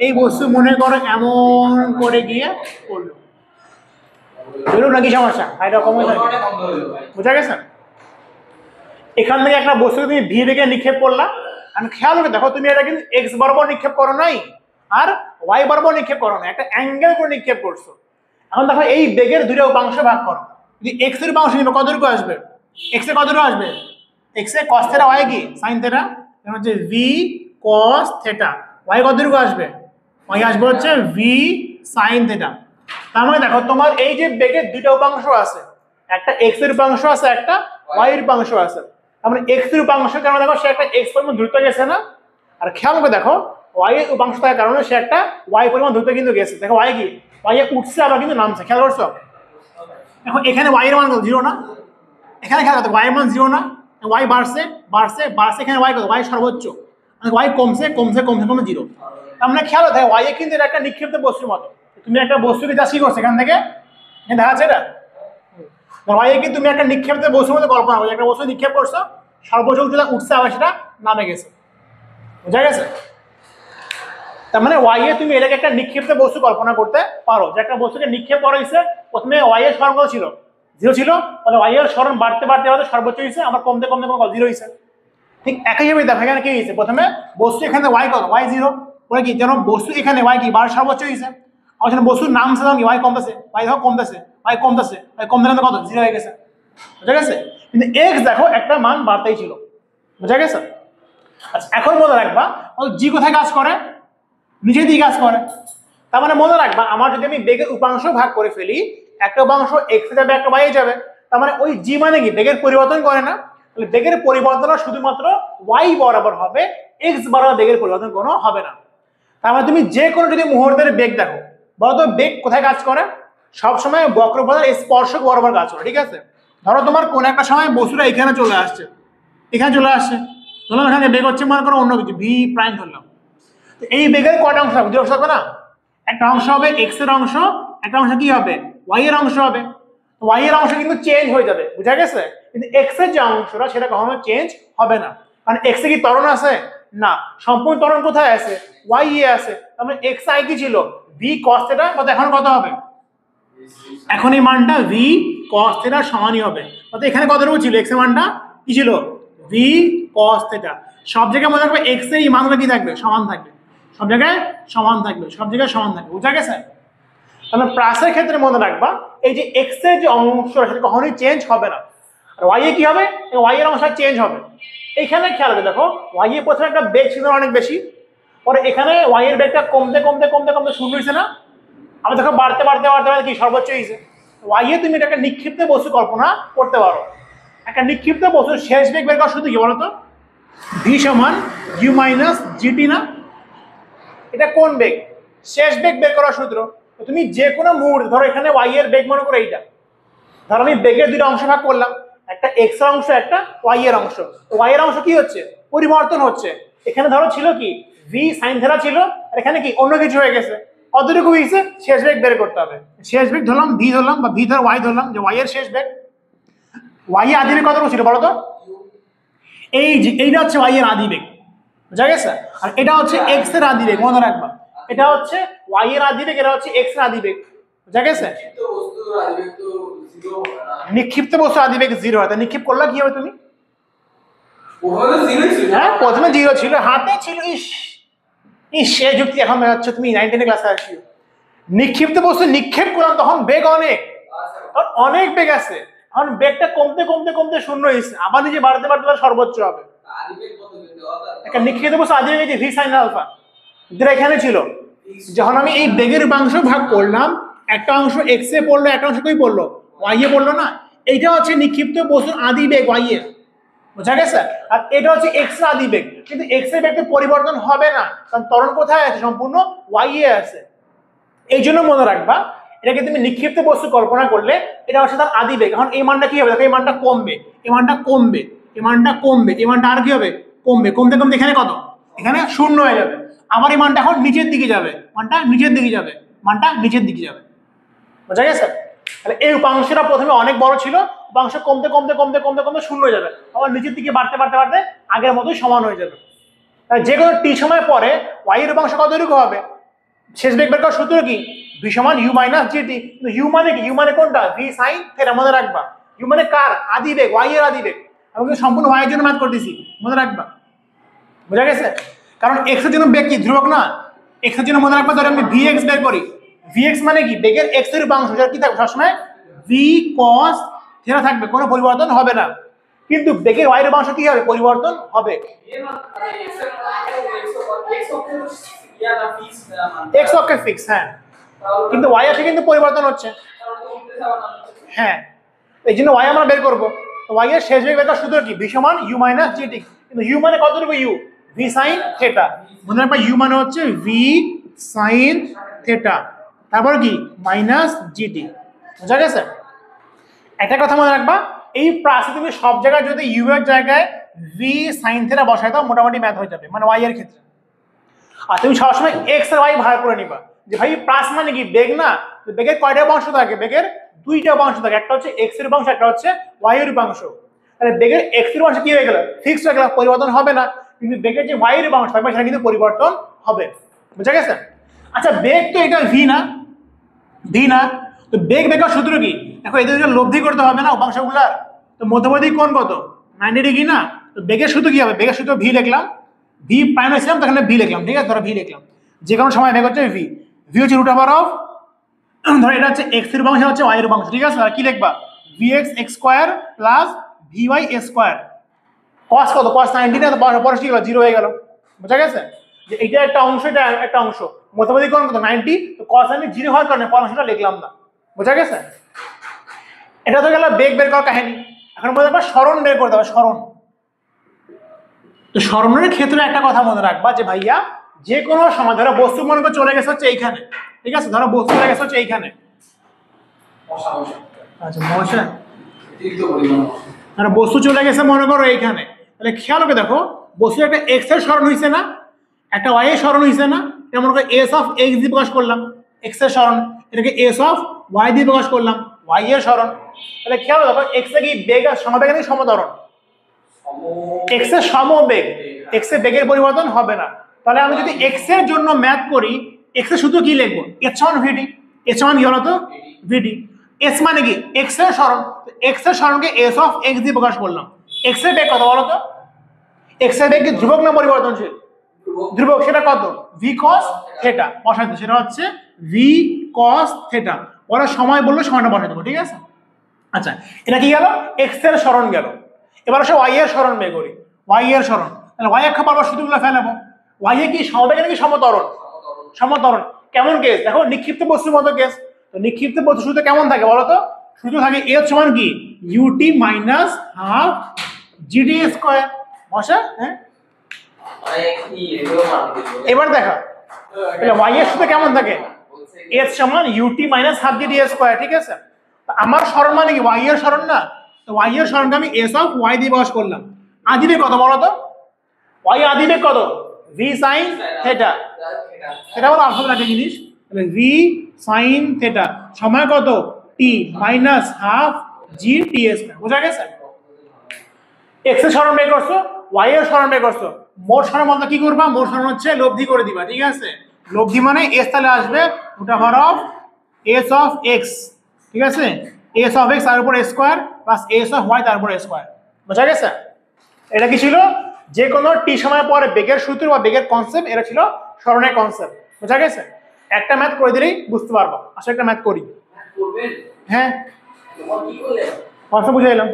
এই বস্তু মনে করো এমন করে গিয়ে পড়লো, বুঝলো নাকি সমস্যা, এটা কমে থাকে, বুঝা গেছে। এখান থেকে একটা বস্তু তুমি ভি বেগে নিক্ষেপ করলা, আর খেয়াল করে দেখো তুমি এটা কিন্তু এক্স বরাবর নিক্ষেপ করো নাই আর ওয়াই বরাবর নিক্ষেপ করো না, একটা অ্যাঙ্গেল করে নিক্ষেপ করছো। এখন দেখো এই বেগের দুটো উপাংশ ভাগ করো, যদি এক্স এর উপাংশ নিবে কতটুকু আসবে, এক্স এর কতটুকু আসবে, এক্স এ কস থেটা, ওয়াই কি সাইন থেটা, হচ্ছে ভি কস থেটা, ওয়াই কতটুকু আসবে, ওয়াই আসবে হচ্ছে ভি সাইন থেটা। তার মানে দেখো তোমার এই যে বেগের দুটো উপাংশ আছে, একটা এক্স এর উপাংশ আছে, একটা ওয়াই এর উপাংশ আছে। তার মানে এক্স এর উপাংশ কারণে দেখো সে একটা এক্স পরিমাণ দ্রুত গেছে না, আর খেয়াল করে দেখো ওয়াই এর উপাংশ থাকার কারণে সে একটা ওয়াই পরিমাণ দ্রুত কিন্তু গেছে। দেখো ওয়াই কি, ওয়াই এ উঠছে আবার কিন্তু নামছে, খেয়াল করছো। এখন এখানে ওয়াই এর মান কত, জিরো না, এখানে খেয়াল করো ওয়াই এর মান জিরো না, ওয়াই বাড়ছে বাড়ছে বাড়ছে, এখানে ওয়াই কত, ওয়াই সর্বোচ্চ, ওয়াই কমছে কমছে কমছে কমছে জিরো। তার মানে খেয়াল হয় ওয়াই এ কিন্তু এটা একটা নিক্ষিপ্ত বস্তুর মতো, তুমি একটা বস্তুকে যা কি করছো এখান থেকে দেখা যাচ্ছে এটা ওয়াই এ কিন্তু তুমি একটা নিক্ষেপিত বস্তুর মতো কল্পনা করছো, একটা বস্তু নিক্ষেপ করছো, সর্বোচ্চ উচ্চতা উঠছে আবার সেটা নামে গেছে, বুঝা গেছে। তার মানে ওয়াই এ তুমি এটাকে একটা নিক্ষিপ্ত বস্তু কল্পনা করতে পারো, যে একটা বস্তুকে নিক্ষেপ করা হয়েছে, প্রথমে ওয়াই এর সরণ কত ছিল, জিরো ছিল, তাহলে ওয়াই এর সরণ বাড়তে বাড়তে বাড়তে সর্বোচ্চ হয়েছে, আমার কমতে কমতে কমতে জিরো হয়েছে। ঠিক একইভাবে দেখো এখানে কি হয়েছে, প্রথমে বস্তু এখানে ওয়াই কত, ওয়াই জিরো, পরে কি যেন বস্তু এখানে ওয়াই কি বাড়ার সর্বোচ্চ হয়েছে, আমার এখানে বস্তুর নাম ছিল কি ওয়াই কমতেছে, ওয়াই দেখো কমতেছে, ওয়াই কমতেছে, ওয়াই কমতে কমতে কত জিরো হয়ে গেছে, বুঝা গেছে। কিন্তু এক্স দেখো একটা মান বাড়তেই ছিল, বুঝা গেছে। আচ্ছা এখন মনে রাখবা জি কোথায় কাজ করে, নিচের দিকে কাজ করে। তার মানে মনে রাখবা আমার যদি আমি বেগের উপাংশ ভাগ করে ফেলি, একটা উপাংশ এক্স যাবে একটা ওয়াই যাবে, তার মানে ওই জি মানে কি বেগের পরিবর্তন করে না, তাহলে বেগের পরিবর্তন শুধুমাত্র ওয়াই বরাবর হবে, এক্স বরাবর বেগের পরিবর্তন কোনো হবে না। তার মানে তুমি যে কোনো যদি মুহূর্তের বেগ দেখো, বলতো বেগ কোথায় কাজ করে, সবসময় বক্রপথের স্পর্শক বরাবর কাজ করে, ঠিক আছে। ধরো তোমার কোন একটা সময় বস্তুটা এখানে চলে আসছে, এখানে চলে আসছে, ধরলাম এখানে বেগ হচ্ছে মনে করো অন্য কিছু ভি প্রাইম ধরলাম, তো এই বেগের কয়টা অংশ হবে, দুটো অংশ হবে না, একটা অংশ হবে এক্স এর অংশ, একটা অংশ কি হবে ওয়াই এর অংশ হবে, ওয়াই এর অংশ কিন্তু চেঞ্জ হয়ে যাবে, বুঝা গেছে। কিন্তু এক্স এর যে অংশটা সেটা কখনো চেঞ্জ হবে না, কারণ এক্স এ কি ত্বরণ আছে না, সম্পূর্ণ ত্বরণ কোথায় আছে, ওয়াই এ আছে। তার মানে এক্স আই কি ছিল ভি কস থেটা, কত এখন কত হবে, এখন এই মানটা ভি কস থেটার সমানই হবে, অর্থাৎ এখানে কতটুকু ছিল, এক্স এর মানটা কি ছিল ভি কস থেটা। সব জায়গায় মনে রাখবে এক্স এর এই মানগুলো কি থাকবে, সমান থাকবে, সব জায়গায় সমান থাকবে, সব জায়গায় সমান থাকবে, বুঝা গেছে। তাহলে প্লাসের ক্ষেত্রে মনে রাখবা এই যে এক্স এর যে অংশ সেটা কখনোই চেঞ্জ হবে না, আর ওয়াই এ কি হবে, ওয়াই এর অংশ চেঞ্জ হবে। এখানে খেয়াল করে দেখো ওয়াই এ প্রথমে একটা বেগ ছিল অনেক বেশি, পরে এখানে ওয়াই এর বেগটা কমতে কমতে কমতে কমতে শূন্য হয়েছে না, আবার দেখো বাড়তে বাড়তে বাড়তে বাড়তে কি সর্বোচ্চ হয়েছে। ওয়াই এ তুমি এটাকে নিক্ষিপ্ত বস্তু কল্পনা করতে পারো, একটা নিক্ষিপ্ত বস্তুর শেষ বেগ বের করা শুধু কি বলতো, ভি সমান ইউ মাইনাস জিটি না, এটা কোন বেগ, শেষ বেগ বের করার সূত্র। তুমি যে কোনো মুহূর্তে ধরো এখানে ওয়াই এর বেগ মনে করো এইটা, ধরো আমি বেগের দুটো অংশ ভাগ করলাম, একটা এক্স এর অংশ একটা ওয়াই এর অংশ, ওয়াই এর অংশ কি হচ্ছে পরিবর্তন হচ্ছে, এখানে ধরো ছিল কি ভি সাইন থেটা ছিল, আর এখানে কি অন্য কিছু হয়ে গেছে, কতটুকু হয়েছে শেষ বেগ বের করতে হবে, শেষ বেগ ধরলাম ভি ধরলাম বা ভি ধর ওয়াই ধরলাম, যে ওয়াই এর শেষ বেগ, ওয়াই এর আদি বেগ কতটুকু ছিল বলো তো, এই যে এইটা হচ্ছে ওয়াই এর আদি বেগ, বুঝা গেছে। আর এটা হচ্ছে এক্স এর আদি বেগ, মনে রাখবা এটা হচ্ছে ওয়াই এর আদি বেগ, এটা হচ্ছে এক্স এর আদি বেগ, বুঝা গেছে। নিক্ষিপ্ত বস্তু আদি বেগ জিরো হয়, নিক্ষেপ করলা কি হবে তুমি, হ্যাঁ প্রথমে জিরো ছিল, হাতে ছিল, ইস ইস সে যুক্তি এখন দেখাচ্ছ তুমি 9 10 ক্লাসে আসিও, নিক্ষিপ্ত বস্তু নিক্ষেপ করলাম তখন বেগ অনেক, অনেক বেগ আছে, এখন বেগটা কমতে কমতে কমতে শূন্য হয়েছে, আবার নিজে বাড়তে বাড়তে সর্বোচ্চ হবে। একটা নিক্ষিপ্ত বস্তু আদি বেগ ভি সাইন আলফা, যেটা এখানে ছিল, যখন আমি এই বেগের উপাংশ ভাগ করলাম, একটা অংশ এক্স এ পড়লো, একটা অংশ কই পড়লো ওয়াই এ পড়লো না, এইটা হচ্ছে নিক্ষিপ্ত বস্তুর আদি বেগ ওয়াই এ, বুঝা গেছে। আর এটা হচ্ছে এক্স এর আদি বেগ, কিন্তু এক্স এর বেগের পরিবর্তন হবে না, কারণ ত্বরণ কোথায় আছে সম্পূর্ণ ওয়াই এ আছে। এই জন্য মনে রাখবা এটাকে তুমি নিক্ষিপ্ত বস্তু কল্পনা করলে এটা হচ্ছে তার আদি বেগ। এখন এই মানটা কি হবে দেখো, এই মানটা কমবে, এই মানটা কমবে, এই মানটা কমবে, এই মানটা আর কি হবে কমবে, কমতে কমতে এখানে কত, এখানে শূন্য হয়ে যাবে, আবার এই মানটা এখন নিচের দিকে যাবে, মানটা নিচের দিকে যাবে, মানটা নিচের দিকে যাবে, বোঝা গেছে? তাহলে এই উপাংশটা প্রথমে অনেক বড় ছিল, উপাংশ কমতে কমতে কমতে কমতে কমতে শূন্য হয়ে যাবে, আবার নিচের দিকে বাড়তে বাড়তে বাড়তে আগের মতোই সমান হয়ে যাবে। তাই যে কোনো টি সময় পরে ওয়াই এর উপাংশ কতটুকু হবে? শেষ বেগ বের করার সূত্র কি? ভি সমান ইউ মাইনাস জিটি। কিন্তু ইউ মানে কি? ইউ মানে কোনটা? ভি সাইন থিটা, মনে রাখবা। ইউ মানে কার? আদি বেগ, ওয়াই এর আদি বেগ। আমি কিন্তু সম্পূর্ণ ওয়াই এর জন্য ম্যাথ করতেছি, মনে রাখবা। বোঝা গেছে? কারণ এক্স এর জন্য বেগ কি ধ্রুবক না? এক্স এর জন্য মনে রাখবা, ধরে আমি ভি এক্স বের করি, ভি এক্স মানে কি? বেগের এক্স এর উপাংশ, যেটা কি থাকবে সবসময় ভি কস থিটা থাকবে, কোনো পরিবর্তন হবে না। কিন্তু বেগের ওয়াই এর উপাংশ কি হবে? পরিবর্তন হবে। এক্স অক্ষে ফিক্স, হ্যাঁ, কিন্তু ওয়াই অক্ষে কিন্তু পরিবর্তন হচ্ছে। হ্যাঁ, এই জন্য ওয়াই আমরা বের করবো। ওয়াই এর শেষ বেগ বের করার সূত্র কি? ভি সমান ইউ মাইনাস জিটি। কিন্তু ইউ মানে কতটুকু? U V sine theta. মনে রাখবা ইউ মানে হচ্ছে ভি সাইন থিটা, তারপর কি মাইনাস জিটি। বুঝা গেছে? একটা কথা মনে রাখবা, এই প্রাসে তুমি সব জায়গায় যদি ইউ এর জায়গায় ভি সাইন থিটা বসাই দাও, মোটামুটি ম্যাথ হয়ে যাবে, মানে ওয়াই এর ক্ষেত্রে। আর তুমি সবসময় এক্স আর ওয়াই ভাগ করে নিবা, যে ভাই প্লাস মানে কি? বেগ না? বেগের কয়টা উপাংশ থাকে? বেগের দুইটা উপাংশ থাকে, একটা হচ্ছে এক্স এর উপাংশ, একটা হচ্ছে ওয়াই এর উপাংশ। তাহলে বেগের এক্স এর উপাংশ কি হয়ে গেল? ফিক্সড হয়ে গেল, পরিবর্তন হবে না। কিন্তু বেগের যে ওয়াই এর উপাংশ থাকবে সেটা কিন্তু পরিবর্তন হবে। বুঝা গেছে? আচ্ছা, বেগ তো এটা ভি না, ভি না, তো বেগ বেকার সূত্র কি? দেখো এদের লব্ধি করতে হবে না উপাংশগুলার, তো মধ্যবর্তী কোণ কত? 90 ডিগ্রি না? তো বেগের সূত্র কি হবে? বেগের সূত্র ভি লিখলাম, ভি প্রাইম ছিলাম তখন ভি লিখলাম, ঠিক আছে? ধরো ভি লিখলাম, যে কোনো সময় বেগ হচ্ছে ভি। ভি হচ্ছে রুট ওভার অফ, ধরো এটা হচ্ছে এক্স এর উপাংশ, হচ্ছে ওয়াই এর উপাংশ, ঠিক আছে? আর কি লিখবা? V X X square plus V Y A square. Cos কত? কস 90 না? তো পরে কি গেল? 0 হয়ে গেল। বুঝা গেছে? যে এটা একটা অংশ, এটা একটা অংশ, মধ্যবর্তী কোণ কত? 90। তো কস 90 0 হওয়ার কারণে পর অংশটা লিখলাম না। বুঝা গেছে? এটা তো গেল বেগ বের করার কাহিনী। এখন মনে রাখবা স্মরণ বের করতে হবে, স্মরণ। তো স্মরণের ক্ষেত্রে একটা কথা মনে রাখবা, যে ভাইয়া যে কোনো সময় ধরো বস্তু মনে করো চলে গেছে হচ্ছে এইখানে, ঠিক আছে? ধরো বস্তু চলে গেছে হচ্ছে এইখানে, আচ্ছা মশা, ধরো বস্তু চলে গেছে মনে করো এইখানে, তাহলে খেয়াল করে দেখো, বস্তু একটা এক্স এর স্মরণ হয়েছে না, একটা ওয়াই এর স্মরণ হয়েছে না? এটা মনে করো এস অফ এক্স দিয়ে প্রকাশ করলাম, এক্স এর স্মরণ। এটাকে এস অফ ওয়াই দিয়ে প্রকাশ করলাম, ওয়াই এর স্মরণ। তাহলে খেয়াল দেখো, এক্স এর কি বেগ আর সমবেগ নাকি সমতরণ? এক্স এর সমবেগ, এক্স এর বেগের পরিবর্তন হবে না। তাহলে আমি যদি এক্স এর জন্য ম্যাথ করি, এক্স এর সূত্র কি লিখবো? এস সমান ভিডি। এস সমান কি হলো তো? ভিডি। এস মানে কি? এক্স এর স্মরণ, এক্স এর স্মরণকে এস অফ এক্স দিয়ে প্রকাশ করলাম। এক্স এর বেগ কত বলো তো? এক্স এর বেগ কি ধ্রুবক না পরিবর্তনশীল? ধ্রুবক। সেটা কত? ভি কস থিটা বসাইতে, সেটা হচ্ছে ভি কস থিটা। ওরা সময় বললো, সময়টা বসাই দেবো, ঠিক আছে? আচ্ছা, এটা কি গেল? এক্স এর স্মরণ গেল। এবার আসে ওয়াই এর স্মরণ বের করি, ওয়াই এর স্মরণ। তাহলে ওয়াই অক্ষ বরাবর সূত্রগুলো ফেলাবো। ওয়াই এ কি সমবেগ নাকি সমতরণ? সমতরণ। কেমন কেস? দেখো নিক্ষিপ্ত বস্তুর মতো কেস। তো নিক্ষিপ্ত বস্তু সূত্র কেমন থাকে বলো তো? সূত্র থাকে এ সমান কি? U T minus half G D square. বসা, হ্যাঁ? এবার দেখা, তাহলে ওয়াই এর সূত্র কেমন থাকে? এ সমান U T minus half G D square, ঠিক আছে? আমার স্মরণ মানে কি? ওয়াই এর স্মরণ না? তো ওয়াই এর স্মরণকে আমি এস অফ ওয়াই দিয়ে প্রকাশ করলাম। আদিবেগ কত বলো তো? ওয়াই আদিবেগ কত? V sine theta. সেটা বলো আসলে একটা জিনিস, তাহলে ভি সাইন থিটা সময় কত? টি মাইনাস হাফ জি টি স্কয়ার। বুঝা গেছে? এক্স এর স্মরণ বের করছো, ওয়াই এর স্মরণ বের করছো, মোট স্মরণ বলতে কি করবা? মোট স্মরণ হচ্ছে লব্ধি করে দিবা, ঠিক আছে? লব্ধি মানে এস তাহলে আসবে root over of S of X, ঠিক আছে? এস অফ এক্স তার উপর square plus S of Y তার উপর স্কয়ার। বুঝা গেছে? এটা কি ছিল? যে কোনো টি সময় পরে বেগের সূত্র বা বেগের কনসেপ্ট, এটা ছিল স্মরণের কনসেপ্ট। বুঝা গেছে? একটা ম্যাথ করে দিলেই বুঝতে পারবো। আসলে একটা ম্যাথ করি, হ্যাঁ? কনসেপ্ট বুঝে এলাম।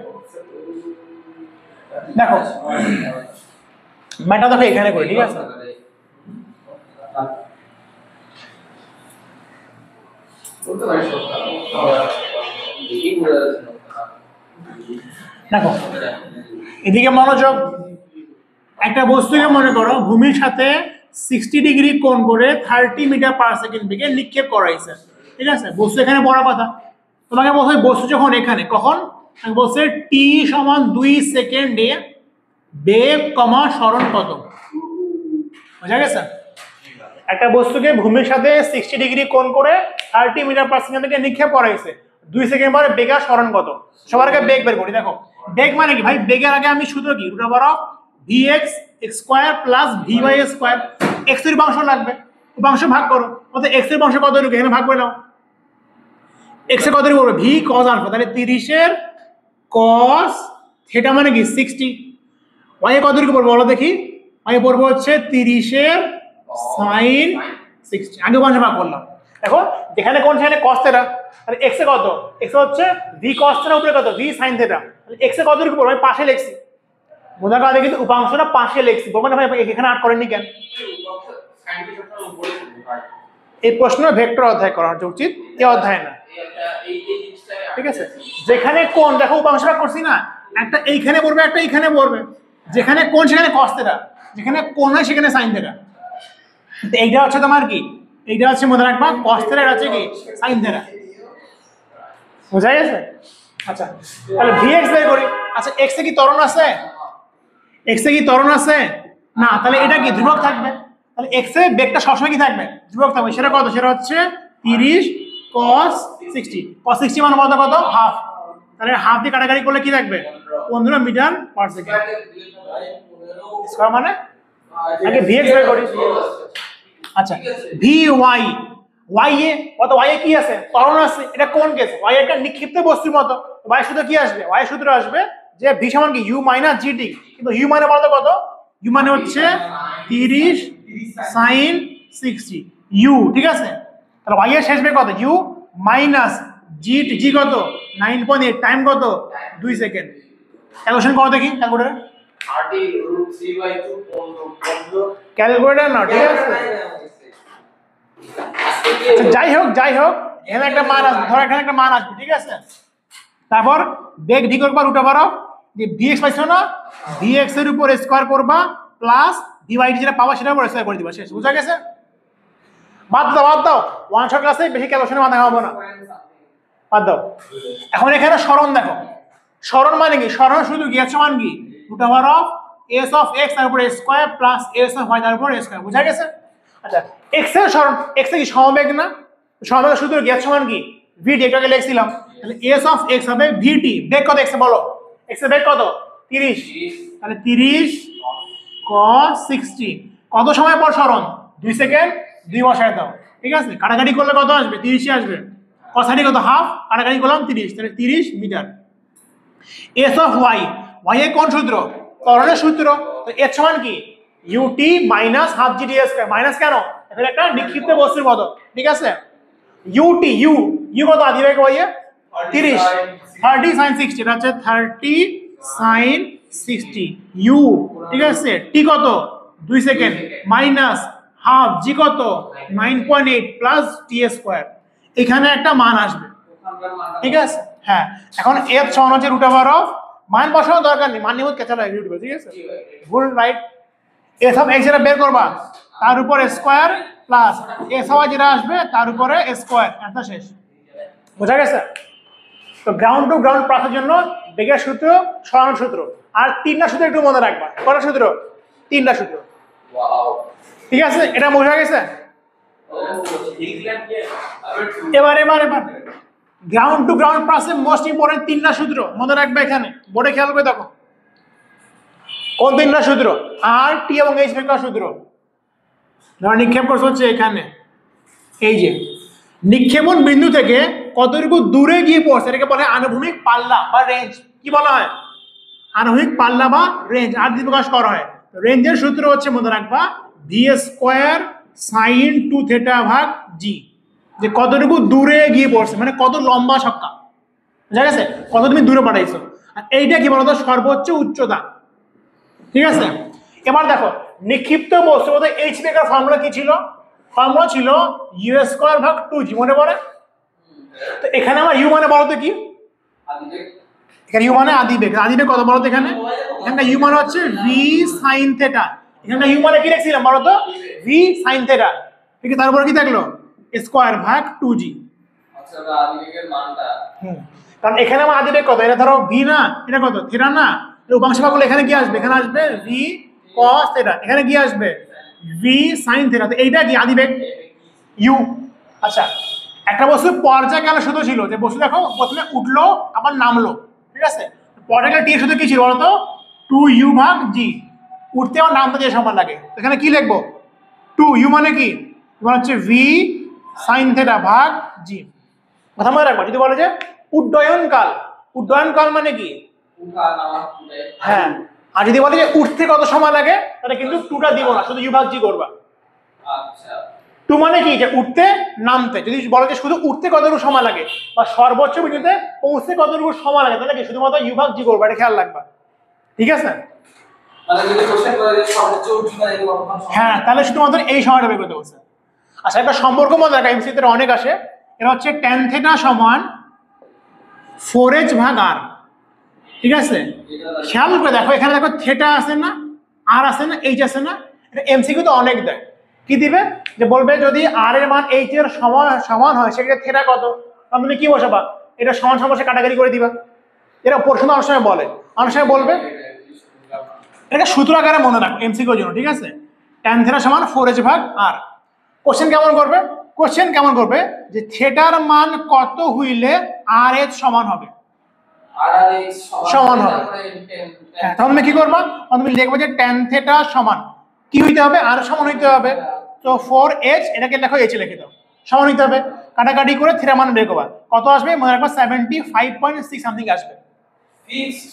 দেখো ম্যাথটা দেখো এখানে করি, ঠিক আছে? দেখো এদিকে মনোযোগ, একটা বস্তুকে মনে করো ভূমির সাথে 60 ডিগ্রি কোণ করে 30 মিটার পার সেকেন্ড বেগে নিক্ষেপ করাইছে, ঠিক আছে? বস্তু এখানে বড় কথা, তোমাকে বলছে বস্তু যখন এখানে, কখন বলছে? টি সমান 2 সেকেন্ডে বেগ কমা স্মরণ কত? বুঝা গেছে? একটা বস্তুকে ভূমির সাথে 60 ডিগ্রি কোণ করে 30 মিটার পার সেকেন্ড থেকে নিক্ষেপ করা হয়েছে, 2 সেকেন্ড পরে বেগের সরণ কত? সবার আগে বেগ বের করি। দেখো বেগ মানে কি ভাই, বেগের আগে আমি সূত্র কি, √vx square plus vy square. x এর অংশ লাগবে, অংশ ভাগ করো, অর্থাৎ x এর অংশ কত রূপে এখানে ভাগ করে নাও। x এর কত রূপে হবে, v cos আলফা, তাহলে 30 এর cos থিটা মানে কি 60। y এর কত রূপে পড়বে বলো দেখি, y পড়বে হচ্ছে 30 এর sin 60, আগে অংশ ভাগ করলাম। দেখো যেখানে কোণ সেখানে cos থিটা, তাহলে x এ কত, x হচ্ছে v cos থিটা উপরে কত v sin থিটা, তাহলে x এ কত রূপে পড়বে, আমি পাশে লিখছি, বোঝা গেল কিন্তু উপাংশটা পাশে লিখছি, বলবেন না ভাই এখানে আট করেননি কেন? এই প্রশ্ন ভেক্টর অধ্যায় করা উচিত, এই অধ্যায় না, ঠিক আছে? যেখানে কোণ দেখো উপাংশ ভাগ করছি না, একটা এইখানে পড়বে একটা এইখানে পড়বে, যেখানে কোণ সেখানে cos থিটা, যেখানে কোণ হয় সেখানে sin থিটা। তো এইটা হচ্ছে তোমার কি, এইটা হচ্ছে মনে রাখবা cos থিটা, এটা হচ্ছে কি sin থিটা, বুঝা গেছে? আচ্ছা তাহলে vx বের করি। আচ্ছা x এ কি ত্বরণ আছে, x এ কি ত্বরণ আছে না, তাহলে এটা কি ধ্রুবক থাকবে, তাহলে x এ বেগটা সবসময় কি থাকবে, ধ্রুবক থাকবে। সেটা কত, সেটা হচ্ছে 30 cos 60, cos 60 মানে কত হাফ, তাহলে হাফ দিয়ে কাটাকাটি করলে কি থাকবে 15 মিটার পার সেকেন্ড স্কয়ার, মানে আগে vx বের করি। আচ্ছা vy, y এ কত, y এ কি আছে, ত্বরণ আছে, এটা কোন কেস, y একটা নিক্ষিপ্ত বস্তুর মতো, y সূত্র কি আসবে, y সূত্র আসবে যে v সমান কি u মাইনাস gt, কিন্তু u মানে বলতো কত, u মানে হচ্ছে 30 sin 60 u, ঠিক আছে? তাহলে y এর শেষ বেগ কত, u মাইনাস g কত 9.8, টাইম কত 2 সেকেন্ড। ক্যালকুলেশন করো দেখি ক্যালকুলেটর, 30√3/2 ক্যালকুলেটর না, ঠিক আছে? যাই হোক এখানে একটা মান আসবে, ধরো এখানে একটা মান আসবে, ঠিক আছে? তারপর বেগ v করবা √, যে vx পাইছো না, vx এর উপর স্কয়ার করবা প্লাস dy যেটা পাবা সেটার উপর স্কয়ার করে দিবা, শেষ, বুঝা গেছে? বাদ দাও ওয়ান শট ক্লাসে বেশি ক্যালকুলেশনে মাথা খাওয়াবো না, বাদ দাও। এখন এখানে সরণ দেখো, সরণ মানে কি, সরণ শুধু কি সমান কি √s of x তার উপর square plus s of y তার উপর স্কয়ার, বুঝা গেছে? আচ্ছা x এর সরণ, x এ কি সমবেগ না, সমবেগ শুধু জ্ঞাত সমান কি vt, এটাকে লিখছিলাম, তাহলে s of x হবে vt, বেগ কত x এ বলো, x এর বেগ কত 30, তাহলে 30 cos 60, কত সময় পর সরণ 2 সেকেন্ড, 2 বসায় দাও, ঠিক আছে? কাটাকাটি করলে কত আসবে, 30 আসবে, cos 60 কত হাফ, কাটাকাটি করলাম 30, তাহলে 30 metre. s of y, y এর কোন সূত্র, ত্বরণের সূত্র, তো s সমান কি ut minus half gt square, minus কেন, এখানে একটা নিক্ষিপ্ত বস্তুর মতো, ঠিক আছে? u কত আদি বেগ y এ 30 sin 60, এটা হচ্ছে 30 sin 60 u, ঠিক আছে? t কত 2 সেকেন্ড মাইনাস হাফ g কত 9.8 প্লাস t স্কয়ার, এখানে একটা মান আসবে, ঠিক আছে? হ্যাঁ এখন f সমান হচ্ছে √, মান বসানোর দরকার নেই, মান নিয়ে কেচা লাগে ইউটিউবে, ঠিক আছে? ভুল রাইট, s of x যেটা বের করবা তার উপর square plus s of y যেটা আসবে তার উপরে স্কয়ার, অ্যান্সার শেষ, বুঝা গেছে? তো গ্রাউন্ড টু গ্রাউন্ড পাসের জন্য বেগের সূত্র, সরণ সূত্র, আর 3টা সূত্র একটু মনে রাখবা, কটা সূত্র, 3টা সূত্র, ঠিক আছে? এটা বোঝা গেছে? এবার গ্রাউন্ড টু গ্রাউন্ড পাসের মোস্ট ইম্পর্টেন্ট 3টা সূত্র মনে রাখবে, এখানে বোর্ডে খেয়াল করে দেখো কোন 3টা সূত্র, আর টি এবং এইচ বের করার সূত্র। ধর নিক্ষেপ করছে হচ্ছে এখানে, এই যে নিক্ষেপণ বিন্দু থেকে কতটুকু দূরে গিয়ে পড়ছে এটাকে বলে আনুভূমিক পাল্লা বা রেঞ্জ, কি বলা হয়, আনুভূমিক পাল্লা বা রেঞ্জ, আর দিয়ে প্রকাশ করা হয়। রেঞ্জের সূত্র হচ্ছে মনে রাখবা v² sin 2 থিটা ভাগ g, যে কতটুকু দূরে গিয়ে পড়ছে মানে কত লম্বা ছক্কা, বুঝা গেছে, কত তুমি দূরে পাঠাইছো। আর এইটা কি বলতো, সর্বোচ্চ উচ্চতা, ঠিক আছে? এবার দেখো নিক্ষিপ্ত বস্তু বলতে এইচ বেগের ফর্মুলা কি ছিল, ফর্মুলা ছিল u² ভাগ 2g, মনে পড়ে? তো এখানে আমার u মানে বলতো কি, এখানে u মানে আদি বেগ, আদি বেগ কত বলতো, এখানে u মানে হচ্ছে v sin থিটা, এখানে u মানে কি লিখছিলাম বলতো v sin থিটা, ঠিক আছে? তারপর কি থাকলো স্কয়ার ভাগ 2g, আচ্ছা আদি বেগের মানটা, কারণ এখানে আমার আদি বেগ কত, এটা ধরো v না, এটা কত থিটা না, উপাংশ ভাগ করলে এখানে কি আসবে, এখানে আসবে v cos থিটা, এখানে কি আসবে v ভি সাইন থিটা, এইটা কি আদিবেগ ইউ। আচ্ছা, একটা বস্তু পর্যায়কালে শুধু ছিল, যে বস্তু দেখো প্রথমে উঠলো আবার নামলো, ঠিক আছে, পর্যায়কালে টি শুধু কি ছিল বলতো 2u ভাগ জি, উঠতে আর নামতে যে সময় লাগে, এখানে কি লিখবো 2u মানে কি, মানে হচ্ছে ভি সাইন থিটা ভাগ জি। কথা মনে রাখবা, যদি বলে যে উড্ডয়নকাল, উড্ডয়নকাল মানে কি, উঠা নামা উঠে। হ্যাঁ, আর যদি বলে যে উঠতে কত সময় লাগে, তাহলে কিন্তু টুটা দিব না, শুধু ইউ ভাগ জি করবা। আচ্ছা, টু মানে কি, যে উঠতে নামতে। যদি বলে যে শুধু উঠতে কতটুকু সময় লাগে বা সর্বোচ্চ বিন্দুতে পৌঁছতে কতটুকু সময় লাগে, তাহলে কি শুধুমাত্র ইউ ভাগ জি করবা, এটা খেয়াল রাখবা, ঠিক আছে। মানে যদি কোশ্চেন করে যে সর্বোচ্চ উচ্চতা এই কতক্ষণ সময়? হ্যাঁ, তাহলে শুধুমাত্র এই সময়টা বের করতে বলছে। আচ্ছা, একটা সম্পর্ক মনে রাখা, এমসিতে অনেক আসে, এটা হচ্ছে tan থিটা সমান 4h ভাগ r, ঠিক আছে। খেয়াল করে দেখো, এখানে দেখো থিটা আছে না, আর আছে না, এইচ আছে না, এটা এমসিকিউ তো অনেক দেয়। কি দিবে, যে বলবে যদি আর এর মান এইচ এর সমান হয়, সেক্ষেত্রে থিটা কত, তখন তুমি কি বসাবা, এটা সমান সমান বসে কাটাকাটি করে দিবা। এটা প্রশ্ন অনেক সময় বলে, অনেক সময় বলবে, এটা সূত্র আকারে মনে রাখো এমসিকিউর জন্য, ঠিক আছে। tan থিটা সমান 4h ভাগ r। কোশ্চেন কেমন করবে, কোশ্চেন কেমন করবে, যে থিটার মান কত হইলে আর এর সমান হবে, আর এই সমান হবে। হ্যাঁ, তখন তুমি কি করবা, তখন তুমি লিখবে যে tan থিটা সমান কি হইতে হবে, আর সমান হইতে হবে। তো 4h, এটাকে লেখো h লিখে দাও, সমান হইতে হবে, কাটাকাটি করে থিটা মান বের করবা, কত আসবে মনে রাখবা 75.6 সামথিং আসবে। ফিক্সড।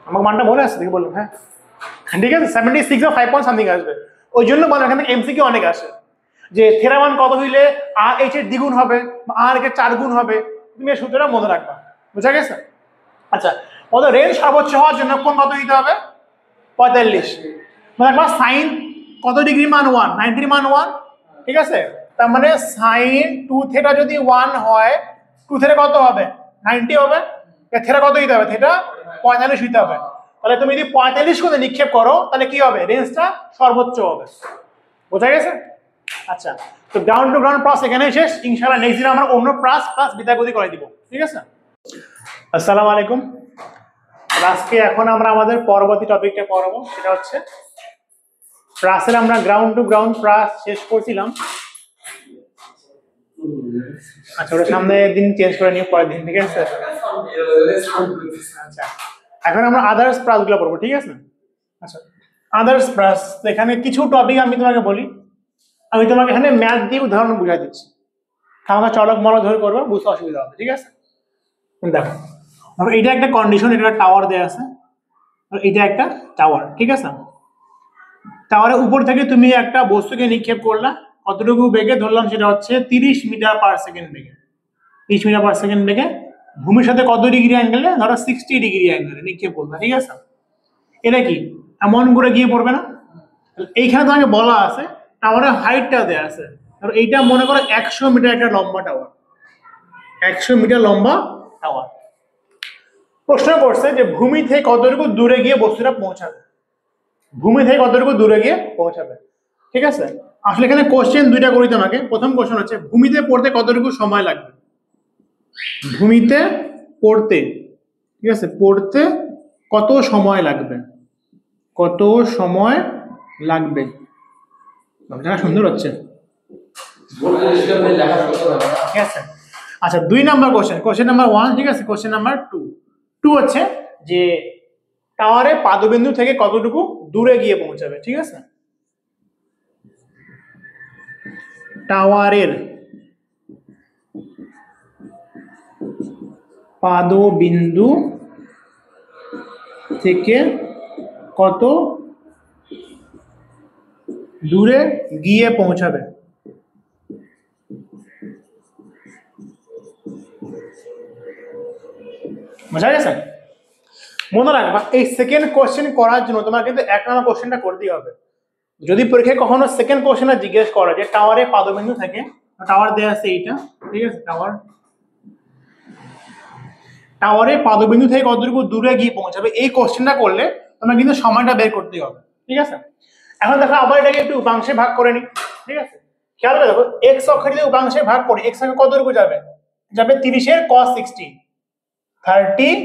আমার মানটা মনে আছে, দেখি বলুন। হ্যাঁ, ঠিক আছে, 76 বা 5 পয়েন্ট সামথিং আসবে। ওই জন্য বলে এখানে এমসিকিউ অনেক আসে, যে থিটা মান কত হইলে আর এইচ এর দ্বিগুণ হবে বা আর এর 4 গুণ হবে, তুমি এই সূত্রটা মনে রাখবা, বুঝা গেছে। আচ্ছা, কত রেঞ্জ সর্বোচ্চ হওয়ার জন্য কোন কত দিতে হবে, 45। মনে রাখবা সাইন কত ডিগ্রি মান 1, 90 মান 1, ঠিক আছে। তার মানে সাইন 2 থিটা যদি 1 হয়, 2 থিটা কত হবে, 90 হবে। থিটা কত দিতে হবে, থিটা 45 দিতে হবে। তাহলে তুমি যদি 45 করে নিক্ষেপ করো, তাহলে কি হবে, রেঞ্জটা সর্বোচ্চ হবে, বোঝা গেছে। আচ্ছা, তো গ্রাউন্ড টু গ্রাউন্ড প্লাস এখানে শেষ। ইনশাআল্লাহ নেক্সট দিন আমরা অন্য প্লাস বিদ্যাগতি করে দিব, ঠিক আছে। আসসালামু আলাইকুম। আজকে এখন আমরা আমাদের পরবর্তী টপিকটা পড়াবো, সেটা হচ্ছে প্লাসের। আমরা গ্রাউন্ড টু গ্রাউন্ড প্লাস শেষ করছিলাম। আচ্ছা, ওটা সামনে দিন চেঞ্জ করে নিও, পরের দিন, ঠিক আছে। আচ্ছা, এখন আমরা আদার্স প্লাস গুলো পড়বো, ঠিক আছে। আচ্ছা, আদার্স প্লাস, এখানে কিছু টপিক আমি তোমাকে বলি, আমি তোমাকে এখানে ম্যাথ দিয়ে উদাহরণ বুঝাই দিচ্ছি, আমাকে চলক মলক ধরে করবো, বুঝতে অসুবিধা হবে, ঠিক আছে। দেখো, এটা একটা কন্ডিশন, এটা একটা টাওয়ার দেয়া আছে, এটা একটা টাওয়ার, ঠিক আছে। টাওয়ারের উপর থেকে তুমি একটা বস্তুকে নিক্ষেপ করলা, কতটুকু বেগে ধরলাম, সেটা হচ্ছে 30 মিটার পার সেকেন্ড বেগে। 30 মিটার পার সেকেন্ড বেগে ভূমির সাথে কত ডিগ্রি অ্যাঙ্গেলে, ধরো 60 ডিগ্রি অ্যাঙ্গেলে নিক্ষেপ করলা, ঠিক আছে। এটা কি এমন করে গিয়ে পড়বে না, এইখানে তোমাকে বলা আছে টাওয়ারের হাইটটা দেয়া আছে, এইটা মনে করো 100 মিটার একটা লম্বা টাওয়ার, 100 মিটার লম্বা টাওয়ার। প্রশ্ন করছে যে ভূমি থেকে কতটুকু দূরে গিয়ে বস্তুটা পৌঁছাবে, ভূমি থেকে কতটুকু দূরে গিয়ে পৌঁছাবে, ঠিক আছে। আসলে এখানে কোশ্চেন দুইটা করি তোমাকে। প্রথম কোশ্চেন হচ্ছে ভূমিতে পড়তে কতটুকু সময় লাগবে, ভূমিতে পড়তে, ঠিক আছে, পড়তে কত সময় লাগবে, কত সময় লাগবে। জানা সুন্দর হচ্ছে, ঠিক আছে। আচ্ছা, 2 নাম্বার কোশ্চেন, কোশ্চেন নাম্বার 1, ঠিক আছে। কোশ্চেন নাম্বার 2 হচ্ছে যে টাওয়ারে পাদবিন্দু থেকে কতটুকু দূরে গিয়ে পৌঁছাবে, ঠিক আছে। টাওয়ারের পাদবিন্দু থেকে কত দূরে গিয়ে পৌঁছাবে, বুঝা গেছে। মনে রাখবা, এই সেকেন্ড কোশ্চেন করার জন্য তোমার কিন্তু 1 নম্বর কোশ্চেনটা করতেই হবে। যদি পরীক্ষায় কখনো সেকেন্ড কোশ্চেনে জিজ্ঞেস করে যে টাওয়ারে পাদবিন্দু থেকে, টাওয়ার দেয়া আছে এইটা, ঠিক আছে, টাওয়ারে পাদবিন্দু থেকে কতটুকু দূরে গিয়ে পৌঁছাবে, এই কোশ্চেনটা করলে তোমার কিন্তু সময়টা বের করতেই হবে, ঠিক আছে। এখন দেখো, আবার এটাকে একটু উপাংশে ভাগ করে নি, ঠিক আছে। খেয়াল করে দেখো, এক্স অক্ষে যদি উপাংশে ভাগ করি, এক্স অক্ষে কতটুকু যাবে, 30 এর cos 60, 30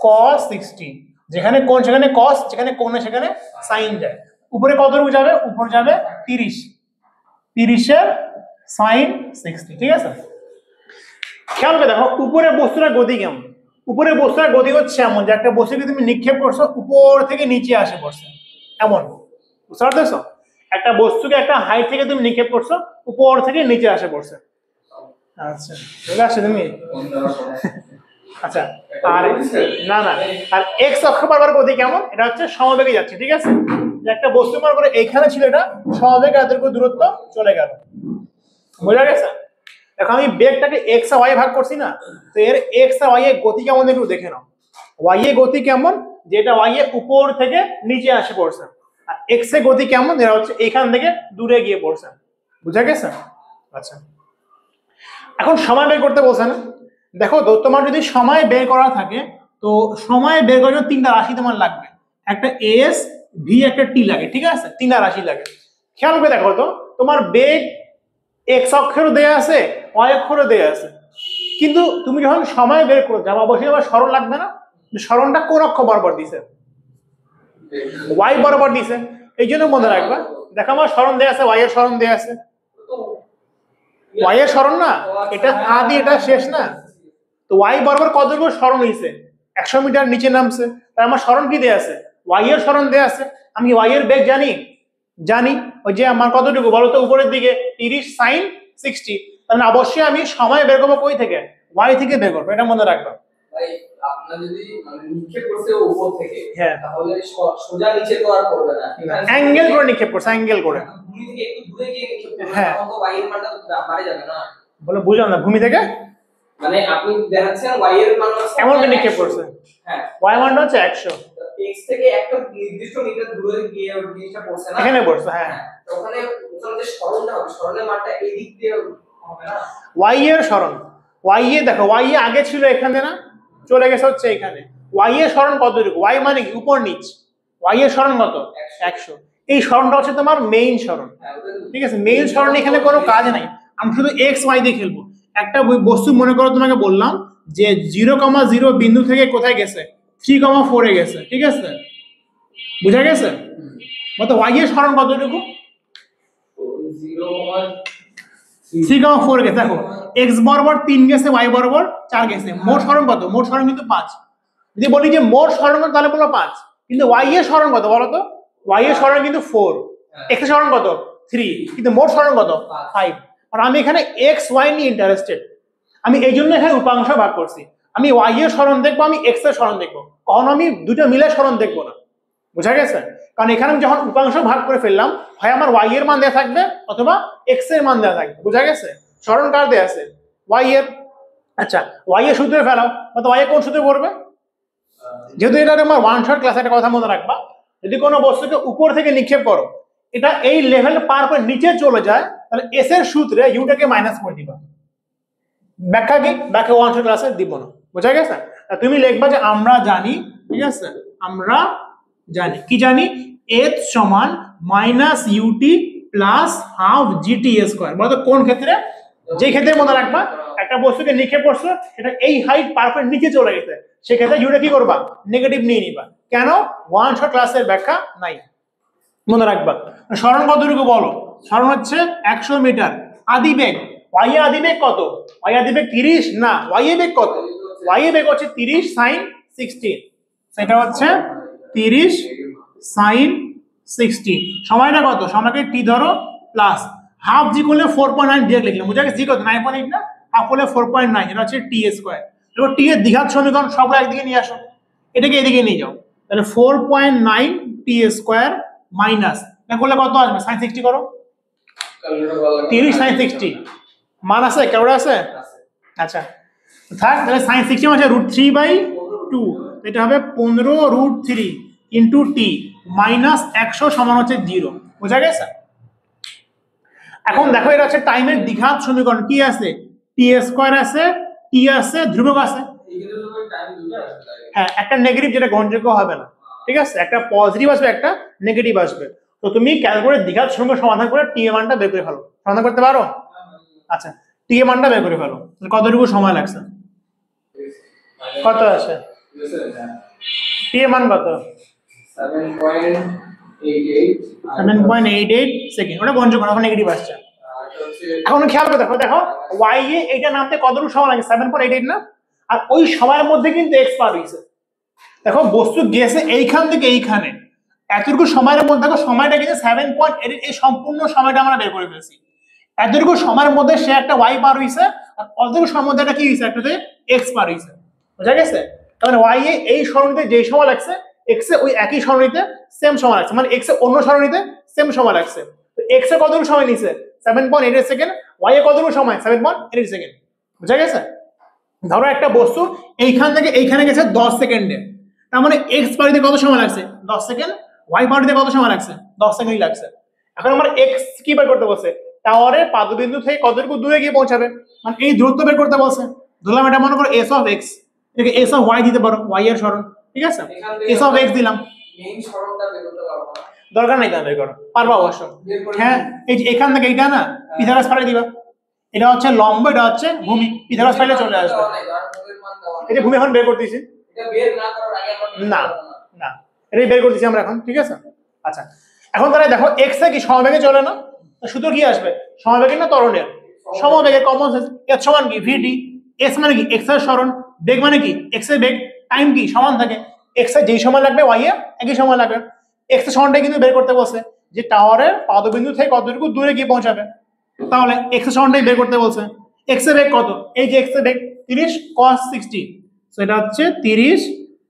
cos 60, যেখানে কোণ সেখানে cos, যেখানে কোণ সেখানে সাইন যায়, উপরে কতটুকু যাবে? উপরে যাবে 30, 30-এর sin 60, ঠিক আছে? খেয়াল করে দেখো উপরে বস্তুটার গতি কেমন। উপরে বস্তুটার গতি হচ্ছে এমন যে একটা বস্তুকে তুমি নিক্ষেপ করছো, উপর থেকে নিচে আসে পড়ছে, এমন। বুঝতে পারতেছো? একটা বস্তুকে একটা হাইট থেকে তুমি নিক্ষেপ করছো, উপর থেকে নিচে আসে পড়ছে। আচ্ছা বুঝে আসছে তুমি? আচ্ছা আর না না, আর এক্স অক্ষ বরাবর গতি কেমন? এটা হচ্ছে সমবেগে যাচ্ছে, ঠিক আছে? যে একটা বস্তু মনে করে এইখানে ছিল, এটা সমবেগে এতটুকু দূরত্ব চলে গেল। বোঝা গেছে? এখন আমি বেগটাকে এক্স আর ওয়াই ভাগ করছি না, তো এর এক্স আর ওয়াই এর গতি কেমন একটু দেখে নাও। ওয়াই এর গতি কেমন? যেটা ওয়াই এর উপর থেকে নিচে আসে পড়ছে। আর এক্স এর গতি কেমন? যেটা হচ্ছে এখান থেকে দূরে গিয়ে পড়ছে। বুঝা গেছে? আচ্ছা এখন সময় বের করতে বলছে না। দেখো তো তোমার যদি সময় বের করা থাকে, তো সময় বের করার জন্য 3টা রাশি তোমার লাগবে। একটা এস, ভি, একটা টি লাগে, ঠিক আছে? 3টা রাশি লাগে। খেয়াল করে দেখো তো তোমার বেগ এক্স অক্ষেরও দেয়া আছে, ওয়াই অক্ষেরও দেয়া আছে, কিন্তু তুমি যখন সময় বের করে যাবো অবশ্যই আবার স্মরণ লাগবে না? স্মরণটা কোন অক্ষ বরাবর দিছে? ওয়াই বরাবর দিছে। এই জন্য মনে রাখবা, দেখো আমার স্মরণ দেয়া আছে, ওয়াই এর স্মরণ দেয়া আছে। ওয়াই এর স্মরণ না, এটা আদি, এটা শেষ না। তো ওয়াই বরাবর কতটুকু স্মরণ হয়েছে? 100 মিটার নিচে নামছে, তার আমার স্মরণ কি দেয়া আছে? ওয়াই এর স্মরণ দেয়া আছে। আমি ওয়াই এর বেগ জানি, জানি। ওই যে আমার কতটুকু বলো তো, উপরের দিকে 30 sin 60, তাহলে অবশ্যই আমি সময় বের করবো কই থেকে? ওয়াই থেকে বের করবো, এটা মনে রাখবা। ভাই আপনার যদি মানে নিক্ষেপ করছে উপর থেকে, হ্যাঁ, তাহলে সোজা নিচে তো আর করবে না, অ্যাঙ্গেল করে নিক্ষেপ করছে, অ্যাঙ্গেল করে। ভূমি থেকে একটু দূরে গিয়ে নিক্ষেপ করবে, হ্যাঁ, তখন তো y এর মানটা বাড়ে যাবে না। বলে বুঝলাম না, ভূমি থেকে মানে আপনি দেখাচ্ছেন y এর মান হচ্ছে এমন করে নিক্ষেপ করছে। হ্যাঁ, ওয়াই মানটা হচ্ছে 100, x থেকে একটা নির্দিষ্ট মিটার দূরে গিয়ে ওই জিনিসটা পড়ছে না, এখানে পড়ছে। হ্যাঁ, তো ওখানে যে স্মরণটা হবে, স্মরণের মানটা এই দিক দিয়ে হবে না। ওয়াই এর স্মরণ, ওয়াই এ দেখো, ওয়াই এ আগে ছিল এখানে না, চলে গেছে হচ্ছে এখানে। ওয়াই এর স্মরণ কতটুকু? ওয়াই মানে কি? উপর নিচ। ওয়াই এর স্মরণ কত? 100। এই স্মরণটা হচ্ছে তোমার মেইন স্মরণ, ঠিক আছে? মেইন স্মরণ এখানে কোনো কাজ নাই, আমি শুধু এক্স ওয়াই দিয়ে খেলবো। একটা বস্তু মনে করো, তোমাকে বললাম যে 0,0 বিন্দু থেকে কোথায় গেছে? 3,4 এ গেছে, ঠিক আছে? বুঝা গেছে? মতো ওয়াই এর স্মরণ কতটুকু? 3,4 গেছে। দেখো এক্স বরাবর 3 গেছে, ওয়াই বরাবর 4 গেছে, মোট স্মরণ কত? মোট স্মরণ কিন্তু 5। যদি বলি যে মোট স্মরণ কত, তাহলে বলো 5, কিন্তু ওয়াই এর স্মরণ কত বলো তো? ওয়াই এর স্মরণ কিন্তু 4, এক্স এর স্মরণ কত? 3, কিন্তু মোট স্মরণ কত? 5। আর আমি এখানে এক্স ওয়াই নিয়ে ইন্টারেস্টেড, আমি এই জন্য এখানে উপাংশ ভাগ করছি। আমি ওয়াই এর স্মরণ দেখবো, আমি এক্স এর স্মরণ দেখবো, কখনো আমি দুটো মিলে স্মরণ দেখবো না। বুঝা গেছে? কারণ এখানে আমি যখন উপাংশ ভাগ করে ফেললাম, হয় আমার ওয়াই এর মান দেওয়া থাকবে অথবা এক্স এর মান দেওয়া থাকবে। বুঝা গেছে? স্মরণ কার দেওয়া আছে? ওয়াই এর। আচ্ছা ওয়াই এর সূত্রে ফেলাও, তো ওয়াই এর কোন সূত্রে পড়বে? যেহেতু এটা আমার ওয়ান শট ক্লাস, একটা কথা মনে রাখবা, যদি কোনো বস্তুকে উপর থেকে নিক্ষেপ করো, এটা এই লেভেল পার করে নিচে চলে যায়, তাহলে এস এর সূত্রে ইউটাকে মাইনাস করে দিবা। ব্যাখ্যা কি? ব্যাখ্যা ওয়ান শট ক্লাসে দিব না। বুঝা গেছে? তুমি লিখবা যে আমরা জানি, ঠিক আছে? আমরা জানি কি জানি? h সমান minus U T plus half G T square. বলতো কোন ক্ষেত্রে? যে ক্ষেত্রে মনে রাখবা একটা বস্তুকে নিক্ষেপ করছো, সেটা এই হাইট পার করে নিচে চলে গেছে, সেক্ষেত্রে ইউটা কি করবা? নেগেটিভ নিয়ে নিবা। কেন? ওয়ান শট ক্লাসের ব্যাখ্যা নাই, মনে রাখবা। স্মরণ কতটুকু বলো? স্মরণ হচ্ছে 100 মিটার। আদি বেগ, ওয়াই আদি বেগ কত? ওয়াই আদি বেগ 30 না, ওয়াই এ বেগ কত? ওয়াই এ বেগ হচ্ছে 30 sin 60, সেটা হচ্ছে 30 sin 60। সময়টা কত? সময়কে টি ধরো, প্লাস হাফ জি করলে 4.9 ডিরেক্ট লিখলাম। বুঝা গেছে? জি কত? 9.8 না, হাফ করলে 4.9, এটা হচ্ছে টি স্কয়ার। এবার টি এর দ্বিঘাত সমীকরণ সবগুলো একদিকে নিয়ে আসো, এটাকে এদিকে নিয়ে যাও, তাহলে 4.9 টি স্কয়ার মাইনাস, না করলে কত আসবে? sin 60 করো, 30 sin 60 মান আছে, কেমন আছে? আচ্ছা থাক, তাহলে sin 60 মানে √3/2, এটা হবে 15√3 ইন্টু টি মাইনাস 100 সমান হচ্ছে 0। বুঝা গেছে? এখন দেখো এটা হচ্ছে টাইমের দ্বিঘাত সমীকরণ। কি আছে? টি স্কয়ার আছে, টি আছে, ধ্রুবক আছে। হ্যাঁ, একটা নেগেটিভ যেটা গ্রহণযোগ্য হবে না, ঠিক আছে? একটা পজিটিভ আসবে, একটা নেগেটিভ আসবে। তো তুমি ক্যালকুলেট দ্বিঘাত সমীকরণ সমাধান করে টি এর মানটা বের করে ফেলো। সমাধান করতে পারো? আচ্ছা টি এর মানটা বের করে ফেলো। কতটুকু সময় লাগছে? কত আছে? টি এর মান কত? 7.88 সেকেন্ড। ওটা পঞ্চগণ, এখন নেগেটিভ আসছে। এখন খেয়াল করে দেখো, দেখো y এ এইটা নামতে কতটুকু সময় লাগে? 7.88 না? আর ওই সময়ের মধ্যে কিন্তু x পার হইছে। দেখো বস্তু গেছে এইখান থেকে এইখানে, এতটুকু সময়ের মধ্যে দেখো সময়টা কিন্তু 7.88, এই সম্পূর্ণ সময়টা আমরা বের করে ফেলছি। এতটুকু সময়ের মধ্যে সে একটা y পার হইছে, আর অতটুকু সময়ের মধ্যে একটা কি হইছে? একটাতে x পার হইছে। বুঝা গেছে? তাহলে y এ এই সরণিতে যেই সময় লাগছে, x এ ওই একই সরণিতে সেম সময় লাগছে, মানে x এ অন্য সরণিতে সেম সময় লাগছে। তো x এ কতটুকু সময় নিছে? 7.88 সেকেন্ড। y এ কতটুকু সময়? 7.88 সেকেন্ড। বুঝা গেছে? ধরো একটা বস্তু এইখান থেকে এইখানে গেছে 10 সেকেন্ডে, তার মানে x পারিতে কত সময় লাগছে? 10 সেকেন্ড। y পারিতে কত সময় লাগছে? 10 সেকেন্ডই লাগছে। এখন আমরা x কি বের করতে বলছে? টাওয়ারের পাদবিন্দু থেকে কতটুকু দূরে গিয়ে পৌঁছাবে, মানে এই দূরত্ব বের করতে বলছে। ধরলাম এটা মনে করো s অফ x, এটাকে s অফ y দিতে পারো, y এর সরণ, ঠিক আছে? s অফ x দিলাম। মেইন সরণটা বের করতে পারবো না, দরকার নাই তা বের করো, পারবা অবশ্য। হ্যাঁ, এই যে এখান থেকে এইটা না, পিথাগোরাস পাড়ায় দিবা। এটা হচ্ছে লম্ব, এটা হচ্ছে ভূমি, পিথাগোরাস পাইলে চলে আসবে। এটা ভূমি এখন বের করতেছি, এটা বের না করার আগে আমরা না না এটাই বের করতেছি আমরা এখন, ঠিক আছে? আচ্ছা, এখন তাহলে দেখো x এ কি সমবেগে চলে না? শুধু কি আসবে? সমবেগের না ত্বরণের? সমবেগের। Common sense. h সমান কি? vt। s মানে কি? x এর সরণ। বেগ মানে কি? x এর বেগ। টাইম কি? সমান থাকে। x এর যেই সময় লাগবে y এর একই সময় লাগবে। x এর সমানটাই কিন্তু বের করতে বলছে, যে টাওয়ারের পাদবিন্দু থেকে কতটুকু দূরে গিয়ে পৌঁছাবে। তাহলে x এর সমানটাই বের করতে বলছে। x এর বেগ কত? এই যে x এর বেগ 30 cos 60, সো এটা হচ্ছে 30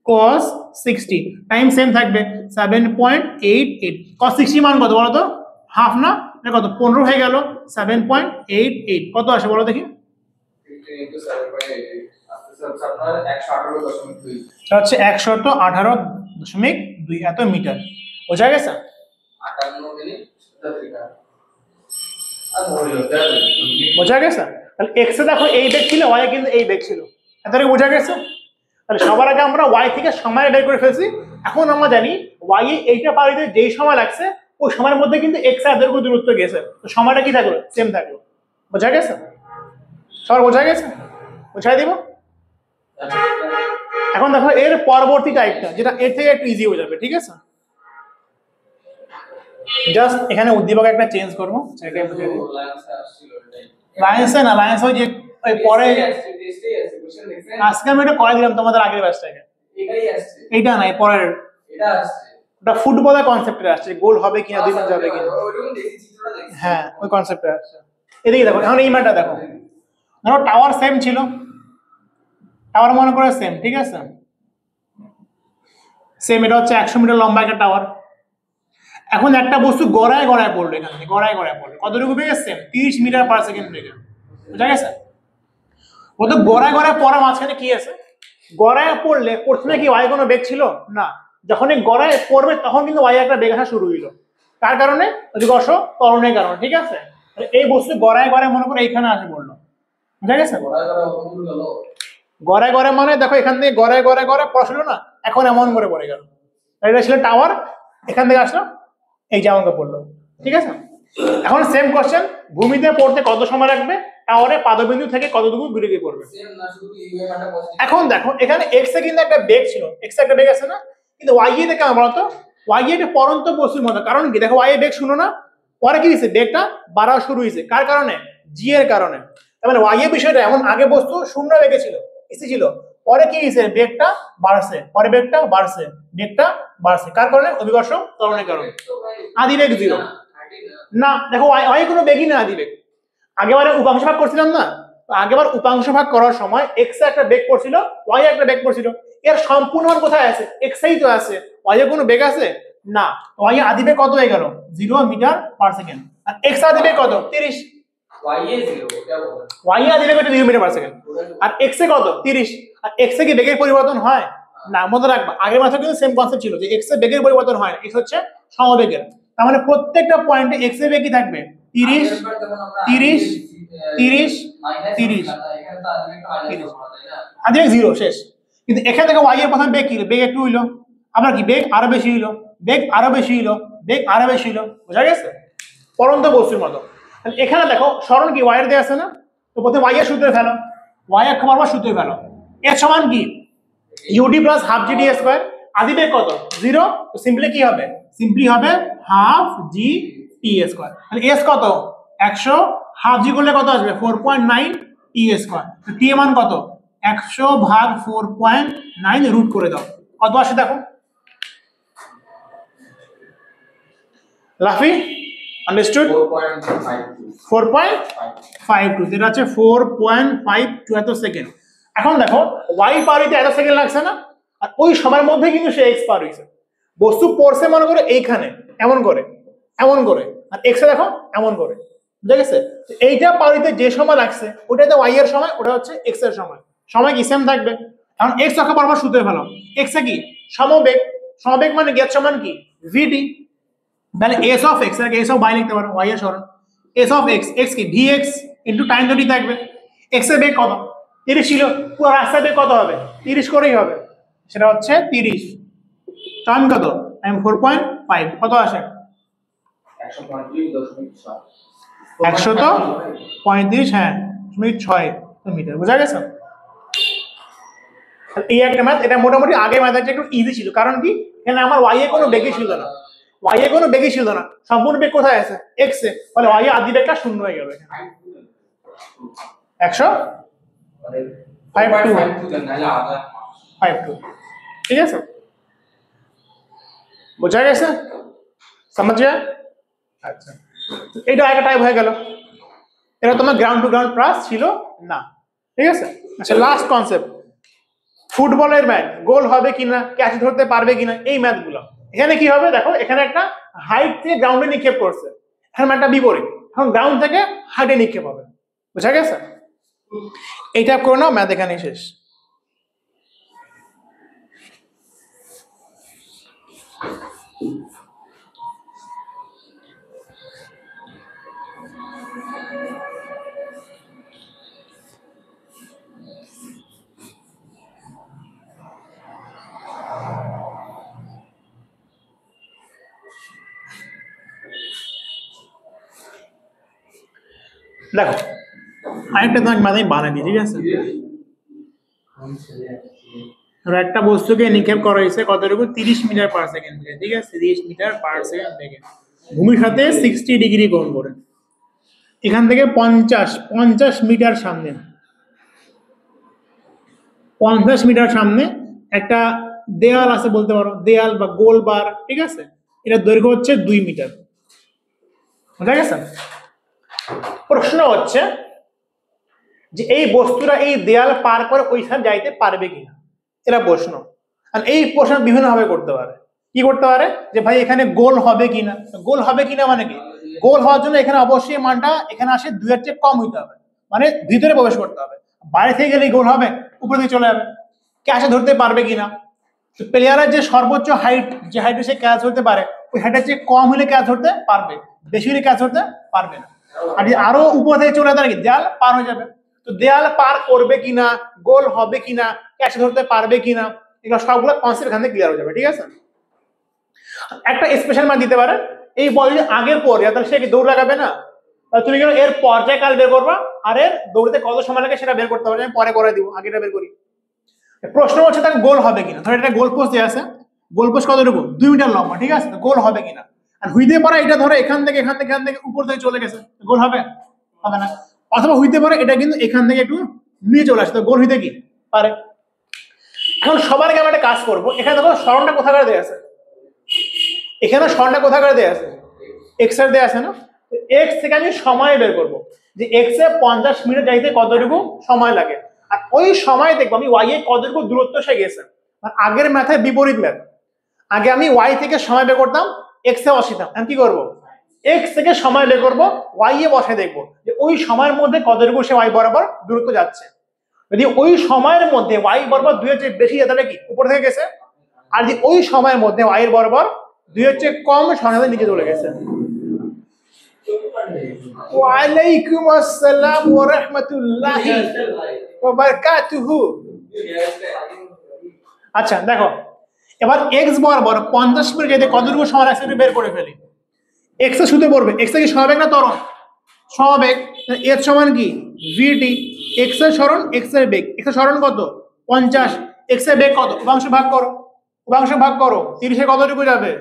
cos 60। টাইম সেম থাকবে 7.88। cos 60 মান কত বলো তো? হাফ না? এটা কত? 15 হয়ে গেল। 7.88 কত আসে বলো দেখি? 15 into 7.88 আসছে আপনার 118.2। এটা হচ্ছে 118.2 এত মিটার। বোঝা গেছে? 58 মিনিট সেকেন্ড। আর হলো বোঝা গেছে? তাহলে x এ দেখো এই বেগ ছিল, y এ কিন্তু এই বেগ ছিল। এতটুকু বোঝা গেছে? তাহলে সবার আগে আমরা y থেকে সময় বের করে ফেলছি। এখন আমরা জানি y এ এইটা পার হইতে যেই সময় লাগছে, ওই সময়ের মধ্যে কিন্তু x এর এতটুকু দূরত্ব গেছে, তো সময়টা কি থাকলো? সেম থাকলো। বোঝা গেছে? সবার বোঝা গেছে? বুঝাই দিব। এখন দেখো এর পরবর্তী টাইপটা, যেটা এর থেকে একটু ইজি হয়ে যাবে, ঠিক আছে? জাস্ট এখানে উদ্দীপক একটা চেঞ্জ করবো, সেটাই বুঝিয়ে দিই। লায়েন্স না, লায়েন্স ওই যে ওই পরে আজকে আমি এটা করে দিলাম তোমাদের আগের ব্যাচটাকে। এটাই আসছে, এইটা নাই, পরের এটা আসছে। ওটা ফুটবলের কনসেপ্টে আসছে, গোল হবে কিনা, দুই ম্যাচ যাবে কিনা। ওইরকম দেখি, চিত্রটা দেখি। হ্যাঁ, ওই কনসেপ্টে আসছে। এদিকে দেখো, এখন এই ম্যাটটা দেখো। ধরো টাওয়ার সেম ছিল, টাওয়ার মনে করে সেম, ঠিক আছে? সেম, এটা হচ্ছে 100 মিটার লম্বা একটা টাওয়ার। এখন একটা বস্তু গড়ায় গড়ায় পড়লো, এখান থেকে গড়ায় গড়ায় পড়লো, কতটুকু বেগে? সেম 30 মিটার পার সেকেন্ড বেগে। বুঝা গেছে? ও তো গড়ায় গড়ায় পড়া, মাঝখানে কি আছে? গড়ায় পড়লে প্রথমে কি y কোনো বেগ ছিল না? যখনই গড়ায় পড়বে তখন কিন্তু y একটা বেগ আসা শুরু হইলো। কার কারণে? অধিকর্ষ ত্বরণের কারণে, ঠিক আছে? এই বস্তু গড়ায় গড়ায় মনে করো এইখানে আসে পড়লো। বুঝা গেছে? গড়ায় গড়ায় মানে দেখো এখান থেকে গড়ায় গড়ায় গড়ায় পড়ছিল না, এখন এমন করে পড়ে গেল। এটা ছিল টাওয়ার, এখান থেকে আসলো, এই যেমনটা পড়লো, ঠিক আছে? এখন সেম কোশ্চেন, ভূমিতে পড়তে কত সময় লাগবে, টাওয়ারে পাদবিন্দু থেকে কতটুকু দূরে গিয়ে পড়বে। এখন দেখো এখানে x এ কিন্তু একটা বেগ ছিল, x এ একটা বেগ আছে না? কিন্তু y এ দেখে আমরা বলতো y এ একটা পরন্ত বস্তুর মতো, কারণ কি? দেখো y এ বেগ শূন্য না, পরে কি হয়েছে? বেগটা বাড়া শুরু হয়েছে। কার কারণে? g এর কারণে। তার মানে y এর বিষয়টা এমন, আগে বস্তু শূন্য বেগে ছিল, স্থির ছিল, পরে কি হয়েছে? বেগটা বাড়ছে, পরে বেগটা বাড়ছে, বেগটা বাড়ছে। কার কারণে? অভিকর্ষ ত্বরণের কারণে। আদি বেগ 0 না, দেখো y কোনো বেগই না, আদি বেগ। আগেবারে উপাংশ ভাগ করছিলাম না, তো আগেবার উপাংশ ভাগ করার সময় x এ একটা বেগ পড়ছিল, y এ একটা বেগ পড়ছিল। এর সম্পূর্ণ মান কোথায় আছে? x এই তো আছে, y এ কোনো বেগ আছে না। y এ আদি বেগ কত হয়ে গেল? 0 মিটার পার সেকেন্ড। আর x আদি বেগ কত? 30। y এ 0, এটা বলেন। y এ আদি বেগ 0 মিটার পার সেকেন্ড, আর x এ কত? 30। আর x এ কি বেগের পরিবর্তন হয় না? মনে রাখবা, আগের মাসে কিন্তু সেম কনসেপ্ট ছিল যে x এ বেগের পরিবর্তন হয় না, x হচ্ছে সমবেগের। তার মানে প্রত্যেকটা পয়েন্টে x এর বেগ কি থাকবে? 30 30 30 30। আদি বেগ 0 শেষ। কিন্তু এখান থেকে y এর প্রথম বেগ কি? বেগ একটু হইলো, আমরা কি? বেগ আরো বেশি হইলো, বেগ আরো বেশি হইলো, বেগ আরো বেশি হইলো। বুঝা গেছে? পরন্ত বস্তুর মতো। এখানে দেখো সরণ কি? y এর দেয়া আছে না, তো প্রথমে y এর সূত্রে ফেলো, y এর ক্ষমতা সূত্রে ফেলো। এর সমান কি? ud plus half gd square. আদি বেগ কত? 0, তো সিম্পলি কি হবে? সিম্পলি হবে হাফ জি টি স্কোয়ার। তাহলে এস কত 100, হাফ জি করলে কত আসবে 4.9 টি স্কোয়ার। টি এর মান কত 100 ভাগ 4.9 রুট করে দাও, কত আসে দেখো। লাফি আন্ডারস্টুড? 4.52, যেটা আছে 4.52 এত সেকেন্ড। এখন দেখো ওয়াই পার হইতে এত সেকেন্ড লাগছে না, আর ওই সময়ের মধ্যে কিন্তু সে এক্স পার হয়েছে। বস্তু পড়ছে মনে করো এইখানে এমন করে এমন করে, আর এক্সে দেখো এমন করে, বুঝা গেছে? এইটা পার হইতে যে সময় লাগছে ওটাতে ওয়াই এর সময়, ওটা হচ্ছে এক্স এর সময়, সময় কি সেম থাকবে। এখন এক্স অক্ষ বরাবর সূত্রে ফেলো, এক্স এ কি সমবেগ, সমবেগ মানে গেট সমান কি ভিটি, তাহলে এস অফ এক্স এর এস অফ ওয়াই লিখতে পারো, ওয়াই এর সরণ এস অফ এক্স, এক্স কি ভি এক্স ইনটু টাইম ধরি থাকবে। এক্স এর বেগ কত 30 ছিল, পুরো রাস্তার বেগ কত হবে 30 করেই হবে, সেটা হচ্ছে 30 টাইম কত টাইম 4.5, কত আসে 135, হ্যাঁ 0.6 মিটার, বুঝা গেছে? এই একটা ম্যাথ, এটা মোটামুটি আগে ম্যাথটা একটু ইজি ছিল, কারণ কি এখানে আমার ওয়াই এ কোনো বেগই ছিল না, ওয়াই এ কোনো বেগই ছিল না, সম্পূর্ণ বেগ কোথায় আছে এক্স এ, ফলে ওয়াই এ আদি বেগটা শূন্য হয়ে গেল। 152, ঠিক আছে, বোঝা গেছে, সমঝে? আচ্ছা, এটা একটা টাইপ হয়ে গেল, এটা তোমার গ্রাউন্ড টু গ্রাউন্ড প্লাস ছিল না, ঠিক আছে। আচ্ছা, লাস্ট কনসেপ্ট, ফুটবলের ম্যাচ গোল হবে কিনা, ক্যাচ ধরতে পারবে কিনা, এই ম্যাথগুলো। এখানে কি হবে দেখো, এখানে একটা হাইট থেকে গ্রাউন্ডে নিক্ষেপ করছে, এখানে ম্যাথটা বিপরীত, এখন গ্রাউন্ড থেকে হাইটে নিক্ষেপ হবে, বুঝা গেছে? এইটা করে নাও, ম্যাথ এখানে শেষ। দেখো আরেকটা তোমাকে মাথায় বানিয়ে দিই, ঠিক আছে? ধরো একটা বস্তুকে নিক্ষেপ করা হয়েছে কতটুকু 30 মিটার পার সেকেন্ড থেকে, ঠিক আছে, 30 মিটার পার সেকেন্ড থেকে ভূমির সাথে 60 ডিগ্রি কোণ করে। এখান থেকে 50 মিটার সামনে, 50 মিটার সামনে একটা দেয়াল আছে বলতে পারো, দেয়াল বা গোল বার, ঠিক আছে, এটার দৈর্ঘ্য হচ্ছে 2 মিটার, বুঝা গেছে? প্রশ্ন হচ্ছে যে এই বস্তুরা এই দেয়াল পার করে ওইখানে যাইতে পারবে কিনা, এটা প্রশ্ন। আর এই প্রশ্ন বিভিন্ন ভাবে করতে পারে, কি করতে পারে যে ভাই এখানে গোল হবে কিনা, গোল হবে কিনা মানে কি, গোল হওয়ার জন্য এখানে অবশ্যই মানটা এখানে আসে 2 এর চেয়ে কম হইতে হবে, মানে ভিতরে প্রবেশ করতে হবে, বাইরে থেকে গেলেই গোল হবে, উপরে দিয়ে চলে যাবে। ক্যাচে ধরতে পারবে কিনা, প্লেয়ারের যে সর্বোচ্চ হাইট, যে হাইটে সে ক্যাচ ধরতে পারে, ওই হাইটের চেয়ে কম হলে ক্যাচ ধরতে পারবে, বেশি হলে ক্যাচ ধরতে পারবে না। আর আরো উপর থেকে চলে যায় দেয়াল পার হয়ে যাবে, তো দেয়াল পার করবে কিনা, গোল হবে কিনা, ক্যাচ ধরতে পারবে কিনা, এগুলো সবগুলো কনসেপ্ট এখান থেকে ক্লিয়ার হয়ে যাবে, ঠিক আছে। একটা স্পেশাল মান দিতে পারে, এই বল যদি আগের পরে, তাহলে সে কি দৌড় লাগাবে না, তাহলে তুমি কেন এর পর্যায়কাল বের করবা, আর এর দৌড়তে কত সময় লাগে সেটা বের করতে হবে, আমি পরে করে দিব, আগেটা বের করি। প্রশ্ন হচ্ছে তার গোল হবে কিনা, ধর এটা গোল পোস্ট দেওয়া আছে, গোল পোস্ট কতটুকু 2 মিটার লম্বা, ঠিক আছে, গোল হবে কিনা। আর হইতে পারে এটা ধরো এখান থেকে উপর থেকে চলে গেছে, গোল হবে হবে না, অথবা হইতে পারে এটা কিন্তু এখান থেকে একটু নিয়ে চলে আসে, তো গোল হইতে কি পারে। এখন সবার আগে আমরা একটা কাজ করবো, এখানে দেখো সরণটা কোথাকার দেওয়া আছে, এখানে সরণটা কোথাকার দেওয়া আছে, এক্স এর দেওয়া আছে না, এক্স থেকে আমি সময় বের করবো যে এক্স এ 50 মিনিট যাইতে কতটুকু সময় লাগে, আর ওই সময় দেখবো আমি ওয়াই এ কতটুকু দূরত্ব সে গেছে। আগের ম্যাথে বিপরীত ম্যাথ, আগে আমি ওয়াই থেকে সময় বের করতাম, এক্স এ বসাতাম, আমি কি করবো এক্স থেকে সময় বের করবো, ওয়াই এ বসে দেখবো যে ওই সময়ের মধ্যে কতটুকু সে ওয়াই বরাবর দূরত্ব যাচ্ছে। যদি ওই সময়ের মধ্যে ওয়াই বরাবর 2 এর চেয়ে বেশি যায় তাহলে কি উপর থেকে গেছে, আর যদি ওই সময়ের মধ্যে ওয়াই এর বরাবর 2 এর চেয়ে কম, সঙ্গে নিচে চলে গেছে। ওয়ালাইকুম আসসালাম ওয়া রাহমাতুল্লাহি ওয়া বারাকাতুহু। আচ্ছা দেখো, এবার এক্স বরাবর 50 মিনিট যেতে কতটুকু সময় লাগছে একটু বের করে ফেলি। এক্স এর সুতে পড়বে, এক্স এর কি সমবেগ না ত্বরণ, সমবেগ, এর সমান কি ভিটি, এক্স এর সরণ, এক্স এর বেগ, এক্স এর সরণ কত 50, এক্স এর বেগ কত, উপাংশ ভাগ করো, উপাংশ ভাগ করো, 30 এ কতটুকু যাবে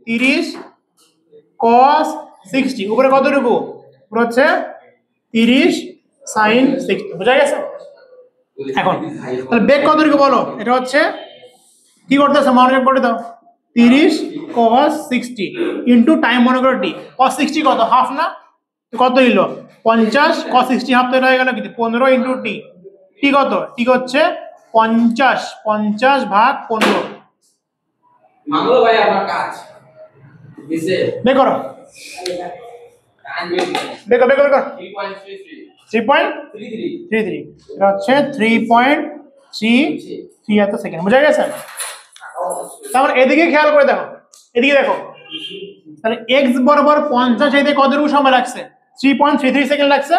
30 cos 60 উপরে কতটুকু পুরো হচ্ছে 30 sin 60 বুঝা গেছে এখন তাহলে বেগ কতটুকু বলো এটা হচ্ছে কি করতেছে মনে করে দাও 30 cos 60 ইনটু টাইম মনে করো t cos 60 কত হাফ না তো কত হইলো 50 cos 60 হাফ তো হয়ে গেল কি 15 ইনটু t t কত t হচ্ছে 50 ভাগ 15 মানলো ভাই আপনার কাজ দিছে বের করো বের করো 3.33 এটা হচ্ছে 3.33 এত সেকেন্ড বুঝা গেছে তারপর এদিকে খেয়াল করে দেখো এদিকে দেখো তাহলে x বরাবর 50 এতে কতটুকু সময় লাগছে 3.33 সেকেন্ড লাগছে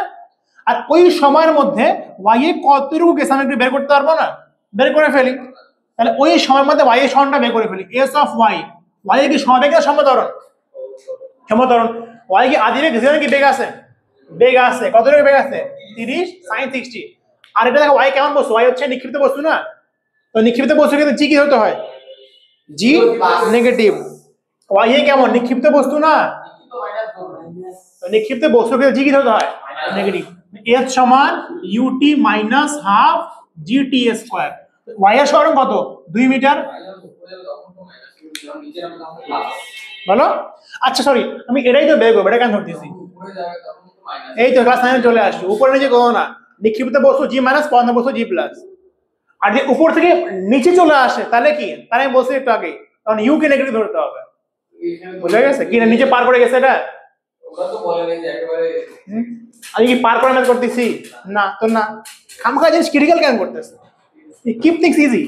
আর ওই সময়ের মধ্যে y এ কতটুকু গেছে আমি একটু বের করতে পারবো না বের করে ফেলি তাহলে ওই সময়ের মধ্যে y এর সরণটা বের করে ফেলি s অফ y y এর কি সমবেগ না সমতরণ y কি আদি বেগ কি বেগ আছে কতটুকু বেগ আছে 30 sin 60 আর এটা দেখো y কেমন বস্তু y হচ্ছে নিক্ষিপ্ত বস্তু না তো নিক্ষিপ্ত বস্তুর ক্ষেত্রে g কি হতে হয় g নেগেটিভ y এ কেমন নিক্ষিপ্ত বস্তু না তো নিক্ষিপ্ত বস্তুর ক্ষেত্রে g কি হতে হয় নেগেটিভ s সমান ut minus half gt square y এর সরণ কত 2 মিটার বলো আচ্ছা সরি আমি এটাই তো বের করব এটা কেন ধরতেছি এই তো ক্লাস 9 চলে আসছে উপরে নিচে করো না নিক্ষিপ্ত বস্তু g মাইনাস পদার্থ বস্তু g প্লাস আর যে উপর থেকে নিচে চলে আসে তাহলে কি তাহলে আমি বলছি একটু আগে কারণ u কে নেগেটিভ ধরতে হবে বুঝা গেছে কি না নিচে পার করে গেছে এটা ওটা তো বলে নেই যে একেবারে আমি কি পার করে ম্যাথ করতেছি না তো না খামখা জিনিস ক্রিটিক্যাল কেন করতেছে কিপ থিংস ইজি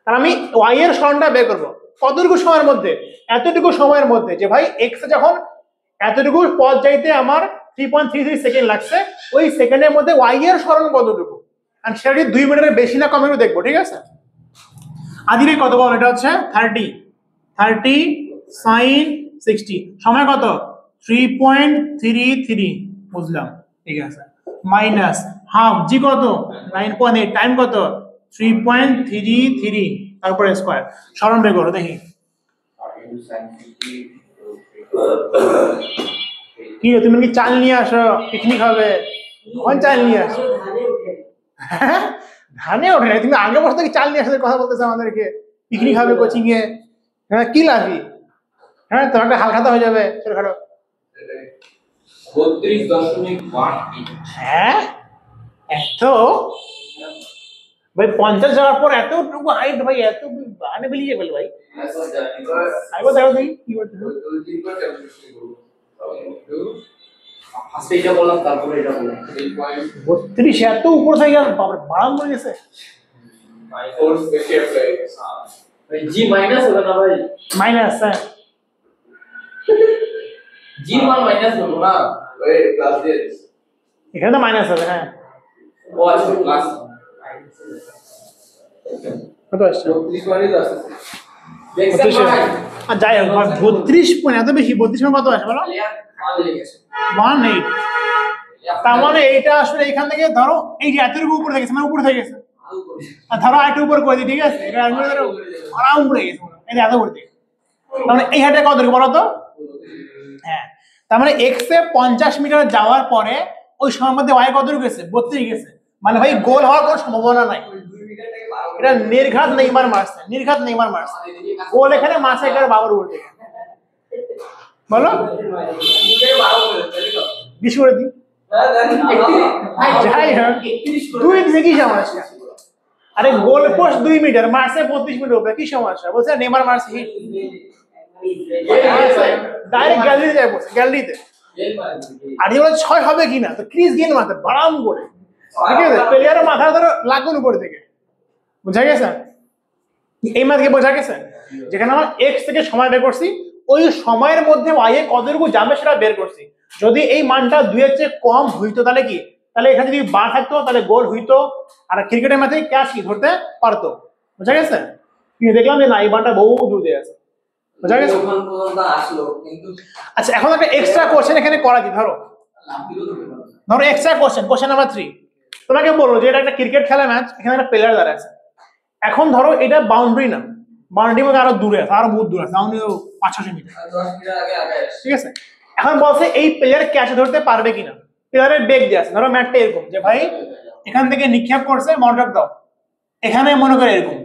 আর আমি y এর সরণটা বের করব কতটুকু সময়ের মধ্যে এতটুকু সময়ের মধ্যে যে ভাই x এ যখন এতটুকু পথ যাইতে আমার 3.33 সেকেন্ড লাগছে ওই সেকেন্ডের মধ্যে y এর সরণ কতটুকু আর সেটা 2 মিটারের বেশি না কম একটু দেখবো ঠিক আছে আদিবে কত বল এটা হচ্ছে 30 sin 60 সময় কত 3.33 বুঝলাম ঠিক আছে মাইনাস হাফ জি কত 9.8 টাইম কত 3.33 তারপরে স্কয়ার সরণ বের করো দেখি কি তুমি কি চাল নিয়ে আসো পিকনিক হবে কোন চাল নিয়ে আসো ধানে ওঠে না তুমি আগে বসে থেকে চাল নিয়ে আসার কথা বলতেছো আমাদেরকে পিকনিক হবে কোচিং এ হ্যাঁ কি লাগি হ্যাঁ তোমার একটা হালখাতা হয়ে যাবে ছোটখাটো 32.1 হ্যাঁ এত ভাই 50 যাওয়ার পর এতটুকু হাইট ভাই এত আনবিলিভেবল ভাই আইবো দেখো দেখি কি করতে ফার্স্টে এটা বললাম তারপরে এটা বললাম 32 এত উপর থেকে বাবা বাড়াম হয়ে গেছে ফোর্স বেশি অ্যাপ্লাই ভাই জি মাইনাস হবে না ভাই মাইনাস হ্যাঁ জি মান মাইনাস হলো না ভাই প্লাস দিয়ে এখানে তো মাইনাস হবে হ্যাঁ ও আছে প্লাস কত আসছে 32 মানে তো আছে দেখছেন ভাই আর যাই হোক 32 পয়েন্ট এত বেশি 32 পয়েন্ট কত আসে বলো 18 তার মানে এইটা আসলে এখান থেকে ধরো এই যে এতটুকু উপরে থেকে মানে উপরে থেকে গেছে আর ধরো একটু উপর করে দিই ঠিক আছে এটা আমি ধরো আরাম করে গেছে এই এত উপরে থেকে তার মানে এই হাইটটা কত বলো তো হ্যাঁ তার মানে x এ 50 মিটার যাওয়ার পরে ওই সময়ের মধ্যে y কতটুকু গেছে 32 গেছে মানে ভাই গোল হওয়ার কোনো সম্ভাবনা নাই এটা নির্ঘাত নেইমার মারছে গোল এখানে মারছে একার বাবার উপর থেকে বলো 20 করে দিই যাই হোক 2 দিকে কি সমস্যা আরে গোল পোস্ট 2 মিটার মারছে 32 মিটার উপরে কি সমস্যা বলছে নেইমার মারছে হিট ডাইরেক্ট গ্যালারিতে যায় বসে গ্যালারিতে আর এগুলো 6 হবে কিনা তো ক্রিস গেল মারতে বারাম করে ঠিক আছে প্লেয়ারের মাথা ধরো লাগুন উপর থেকে বুঝা গেছে এই ম্যাথকে বোঝা গেছে যেখানে আমরা x থেকে সময় বের করছি ওই সময়ের মধ্যে y এ কতটুকু যাবে সেটা বের করছি যদি এই মানটা 2 এর চেয়ে কম হইতো তাহলে কি তাহলে এখানে যদি বার থাকতো তাহলে গোল হইতো আর ক্রিকেটের ম্যাচে ক্যাচ কি ধরতে পারতো বুঝা গেছে কিন্তু দেখলাম যে না এই মানটা বহু দূর দিয়ে আছে বুঝা গেছে ওখান পর্যন্ত আসলো কিন্তু আচ্ছা এখন একটা এক্সট্রা কোশ্চেন এখানে করা কি ধরো এক্সট্রা কোশ্চেন নাম্বার 3 তোমাকে বলবো যে এটা একটা ক্রিকেট খেলা ম্যাচ এখানে একটা প্লেয়ার দাঁড়ায় আছে এখন ধরো এটা বাউন্ডারি না বাউন্ডারি মধ্যে আরো দূরে আছে আরো বহুত দূরে আছে 500 মিটার, 10 মিটার আগে আগে আসে। ঠিক আছে। এখন বলছে এই প্লেয়ার ক্যাচ ধরতে পারবে কিনা, প্লেয়ারের বেগ দিয়ে আছে, ধরো ম্যাটটা এরকম যে ভাই এখান থেকে নিক্ষেপ করছে, মনোযোগ দাও, এখানে মনে করে এরকম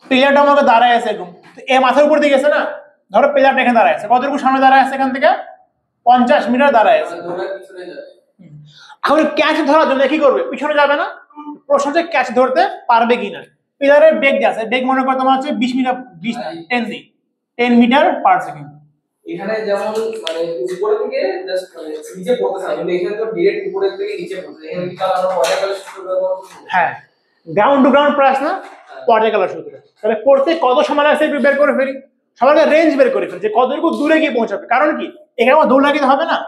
প্লেয়ারটা আমাকে দাঁড়ায় আছে এরকম, তো এ মাথার উপর দিয়ে গেছে না, ধরো প্লেয়ারটা এখানে দাঁড়ায় আছে, কতটুকু সামনে দাঁড়ায় আছে, এখান থেকে 50 মিটার দাঁড়ায় আছে। দৌড়ে পিছনে যায়। এখন ক্যাচ ধরার জন্য কি করবে, পিছনে যাবে না, প্রশ্ন হচ্ছে ক্যাচ ধরতে পারবে কিনা। প্লেয়ারের বেগ দিয়ে আছে, বেগ মনে করো তোমার হচ্ছে 20 মিটার, 10 মিটার পার সেকেন্ড। এখানে যেমন মানে উপরে থেকে জাস্ট মানে নিচে পড়তেছে না, কিন্তু এখানে তো ডাইরেক্ট উপরে থেকে নিচে পড়তেছে। এখানে কি কারণ আমরা পর্যায়কালের সূত্র ব্যবহার করব? হ্যাঁ, গ্রাউন্ড টু গ্রাউন্ড প্রাইস না, পর্যায়কালের সূত্র। তাহলে পড়তে কত সময় লাগছে একটু বের করে ফেলি, সবার আগে রেঞ্জ বের করে ফেলি যে কতটুকু দূরে গিয়ে পৌঁছাবে, কারণ কি এখানে আমার দৌড় লাগিতে হবে না।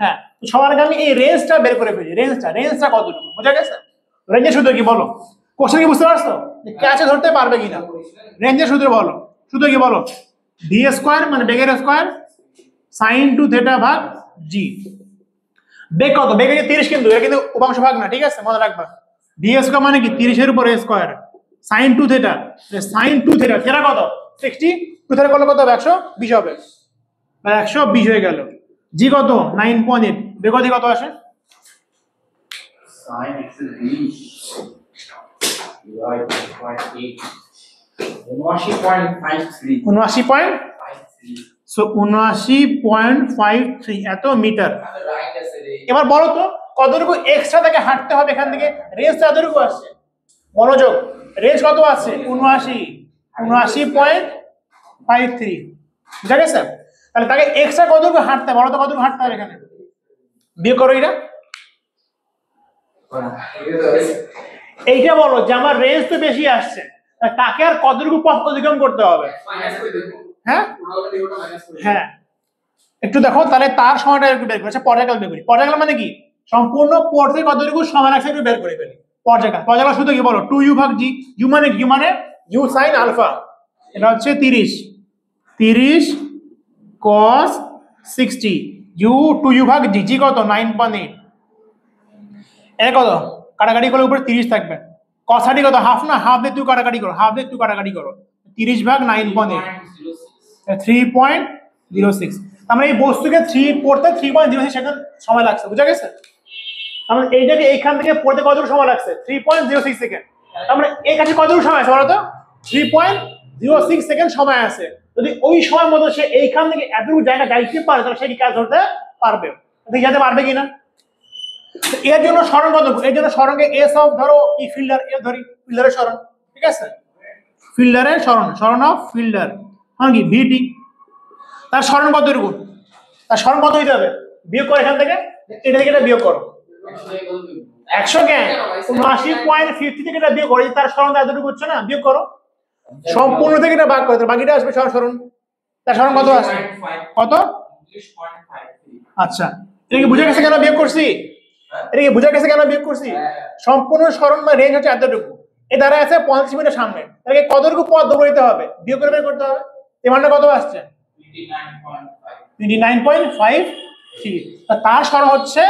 হ্যাঁ, তো সবার আগে আমি এই রেঞ্জটা বের করে ফেলি, রেঞ্জটা কতটুকু, বুঝা গেছে? রেঞ্জের সূত্র কি বলো, কোশ্চেন কি বুঝতে পারছো, ক্যাচে ধরতে পারবে কিনা, রেঞ্জের সূত্র বলো, সূত্র কি বলো, ভি স্কোয়ার মানে বেগের স্কোয়ার sin 2 থিটা ভাগ জি। বেগ কত, বেগ 30, কিন্তু এটা কিন্তু উপাংশ ভাগ না, ঠিক আছে, মনে রাখবা। ডি স্কোয়ার মানে কি 30 এর উপর square, sin 2 theta, sin 2 theta, theta কত 60, 2 থিটা করলে কত হবে 120 হবে, 120 হয়ে গেল। জি কত 9.8, বেগ কত আসে, sin x এর 20 ডিভাইড বাই 8 79.53 79.53, সো 79.53 এত মিটার। রাইট আছে রে। এবার বলো তো কতটুকু এক্সট্রা তাকে হাঁটতে হবে এখান থেকে, রেঞ্জ এতটুকু আসছে, মনোযোগ, রেঞ্জ কত আছে 79.53, বুঝা গেছে? তাহলে তাকে এক্সট্রা কতটুকু হাঁটতে হবে, বলো তো কতটুকু হাঁটতে হবে এখানে, বিয়োগ করো এটা, এইটা বলো যে আমার রেঞ্জ তো বেশি আসছে, তাকে আর কতটুকু পথ অতিক্রম করতে হবে। মাইনাস করে দেব। হ্যাঁ পুরোটা দিওটা মাইনাস করে। হ্যাঁ, একটু দেখো তাহলে তার সময়টা একটু বের করে, পর্যায়কাল বের করি। পর্যায়কাল মানে কি, সম্পূর্ণ পড়তে কতটুকু সময় লাগছে একটু বের করে ফেলি। পর্যায়কাল শুধু কি বলো, 2u ভাগ জি, ইউ মানে কি, মানে ইউ সাইন আলফা, এটা হচ্ছে 30 cos 60, ইউ 2u ভাগ জি, জি কত 9.8, এটা কত কাটাকাটি করলে উপরে 30 থাকবে, cos 30 কত হাফ না, হাফ দিয়ে তুই কাটাকাটি করো, 30 ভাগ 9.8, 3.06। আমরা এই বস্তুকে 3 পড়তে 3.06 সেকেন্ড সময় লাগছে, বুঝা গেছে? আমরা এইটাকে এইখান থেকে পড়তে কতটুকু সময় লাগছে 3.06 সেকেন্ড, আমরা এই কাছে কতটুকু সময় আছে বলো তো, 3.06 সেকেন্ড সময় আছে। যদি ওই সময় মতো সে এইখান থেকে এতটুকু জায়গা যাইতে পারে তাহলে সে কি কাজ ধরতে পারবে, দেখি যেতে পারবে কিনা। এর জন্য সরণ কত, এর জন্য সরণকে এস অফ ধরো কি ফিল্ডার, এ ধরি ফিল্ডারের সরণ, ঠিক আছে, ফিল্ডারের সরণ অফ ফিল্ডার মানে কি ভিটি, তার সরণ কতটুকু, তার সরণ কত হইতে হবে, বিয়োগ করো এখান থেকে, এটা থেকে এটা বিয়োগ করো, 100 কেন 79.50 থেকে এটা বিয়োগ করো, তার সরণ এতটুকু হচ্ছে না, বিয়োগ করো, সম্পূর্ণ থেকে এটা ভাগ করো, বাকিটা আসবে সরণ, তার সরণ কত আসবে, কত 20.53। আচ্ছা, এটা কি বুঝা গেছে কেন বিয়োগ করছি, এটা কি বুঝা গেছে কেন বিয়োগ করছি, সম্পূর্ণ সরণ বা রেঞ্জ হচ্ছে এতটুকু, এ দ্বারা আছে 50 মিটার সামনে, তাহলে কতটুকু পথ দৌড়াইতে হবে, বিয়োগ করে বের করতে হবে, এই মানটা কত আসছে 29.53, তার সরণ হচ্ছে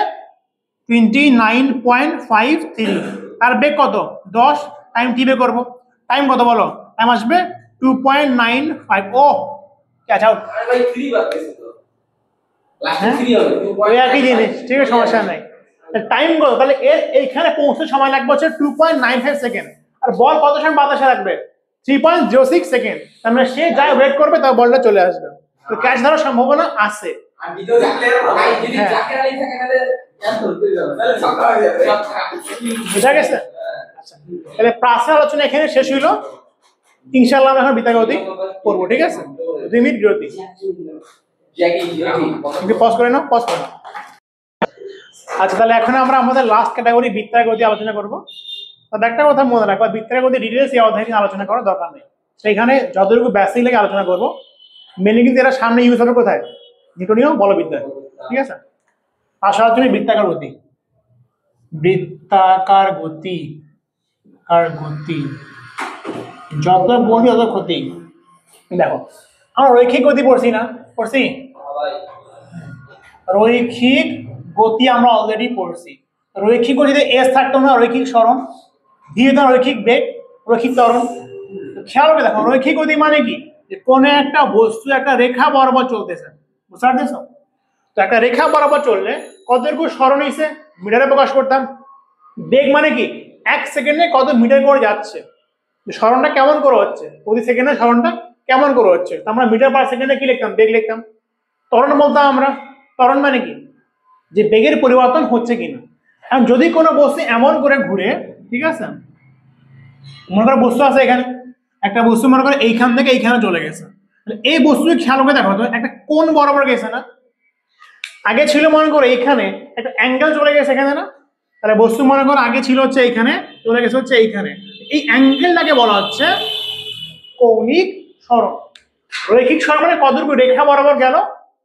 29.53, তার বেগ কত 10, টাইম টি বের করবো, টাইম কত বলো, টাইম আসবে 2.95, ও ক্যাচ আউট, আরে ভাই 3 বাদ গেছে তো লাস্টে হ্যাঁ? 3 হবে ওই একই জিনিস, ঠিক আছে, সমস্যা নাই। টাইম কত, তাহলে এর এইখানে পৌঁছতে সময় লাগবে হচ্ছে 2.95 সেকেন্ড, আর বল কত সময় বাতাসে রাখবে 3.06 সেকেন্ড, তার মানে সে যা ওয়েট করবে তার বলটা চলে আসবে, তো ক্যাচ ধরার সম্ভাবনা আছে। আর দ্বিতীয় প্লেয়ার ভাই যদি হ্যাঁ। চাকে আলি থাকে তাহলে ক্যাচ ধরতে যাবে, তাহলে ছক্কা হয়ে যাবে, বুঝা গেছে? আচ্ছা, তাহলে প্রাসের আলোচনা এখানে শেষ হইলো, ইনশাআল্লাহ আমরা এখন বিতাগতি করবো, ঠিক আছে, 2 মিনিট বিরতি, জ্যাকি একটু পজ করে নাও, পজ করে নাও। আচ্ছা, তাহলে এখন আমরা আমাদের লাস্ট ক্যাটাগরি বৃত্তাকার গতি আলোচনা করবো। তবে একটা কথা মনে রাখবা, বৃত্তাকার গতি ডিটেইলস এই অধ্যায়ে নিয়ে আলোচনা করার দরকার নেই, সেইখানে যতটুকু বেসিক লেগে আলোচনা করবো, মেনলি কিন্তু এটা সামনে ইউজ হবে কোথায়, নিউটনীয় বলবিদ্যায়, ঠিক আছে। আশা হচ্ছে বৃত্তাকার গতি, বৃত্তাকার গতি, আর গতি যত গতি তত ক্ষতি। দেখো আমরা রৈখিক গতি পড়ছি না, পড়ছি ভাই রৈখিক গতি আমরা অলরেডি পড়ছি। রৈখিক গতিতে এস থাকতো না, রৈখিক সরণ, ধীরে রৈখিক বেগ, রৈখিক ত্বরণ। খেয়াল করে দেখো রৈখিক গতি মানে কি, যে কোন একটা বস্তু একটা রেখা বরাবর চলতেছে, বুঝতে পারতেছ? তো একটা রেখা বরাবর চললে কতটুকু সরণ হইছে মিটারে প্রকাশ করতাম। বেগ মানে কি, 1 সেকেন্ডে কত মিটার করে যাচ্ছে, সরণটা কেমন করে হচ্ছে, প্রতি সেকেন্ডে সরণটা কেমন করে হচ্ছে, তো আমরা মিটার পার সেকেন্ডে কি লিখতাম, বেগ লিখতাম। ত্বরণ বলতাম আমরা। ত্বরণ মানে কি, যে বেগের পরিবর্তন হচ্ছে কিনা। এখন যদি কোনো বস্তু এমন করে ঘুরে, ঠিক আছে, মনে করো বস্তু আছে এখানে, একটা বস্তু মনে করো এইখান থেকে এইখানে চলে গেছে, এই বস্তু খেয়াল করে দেখো তো একটা কোণ বরাবর গেছে না, আগে ছিল মনে করো এইখানে একটা অ্যাঙ্গেল চলে গেছে এখানে না, তাহলে বস্তু মনে করো আগে ছিল হচ্ছে এইখানে, চলে গেছে হচ্ছে এইখানে, এই অ্যাঙ্গেলটাকে বলা হচ্ছে কৌণিক সরণ। রৈখিক সরণ মানে কতটুকু রেখা বরাবর গেল,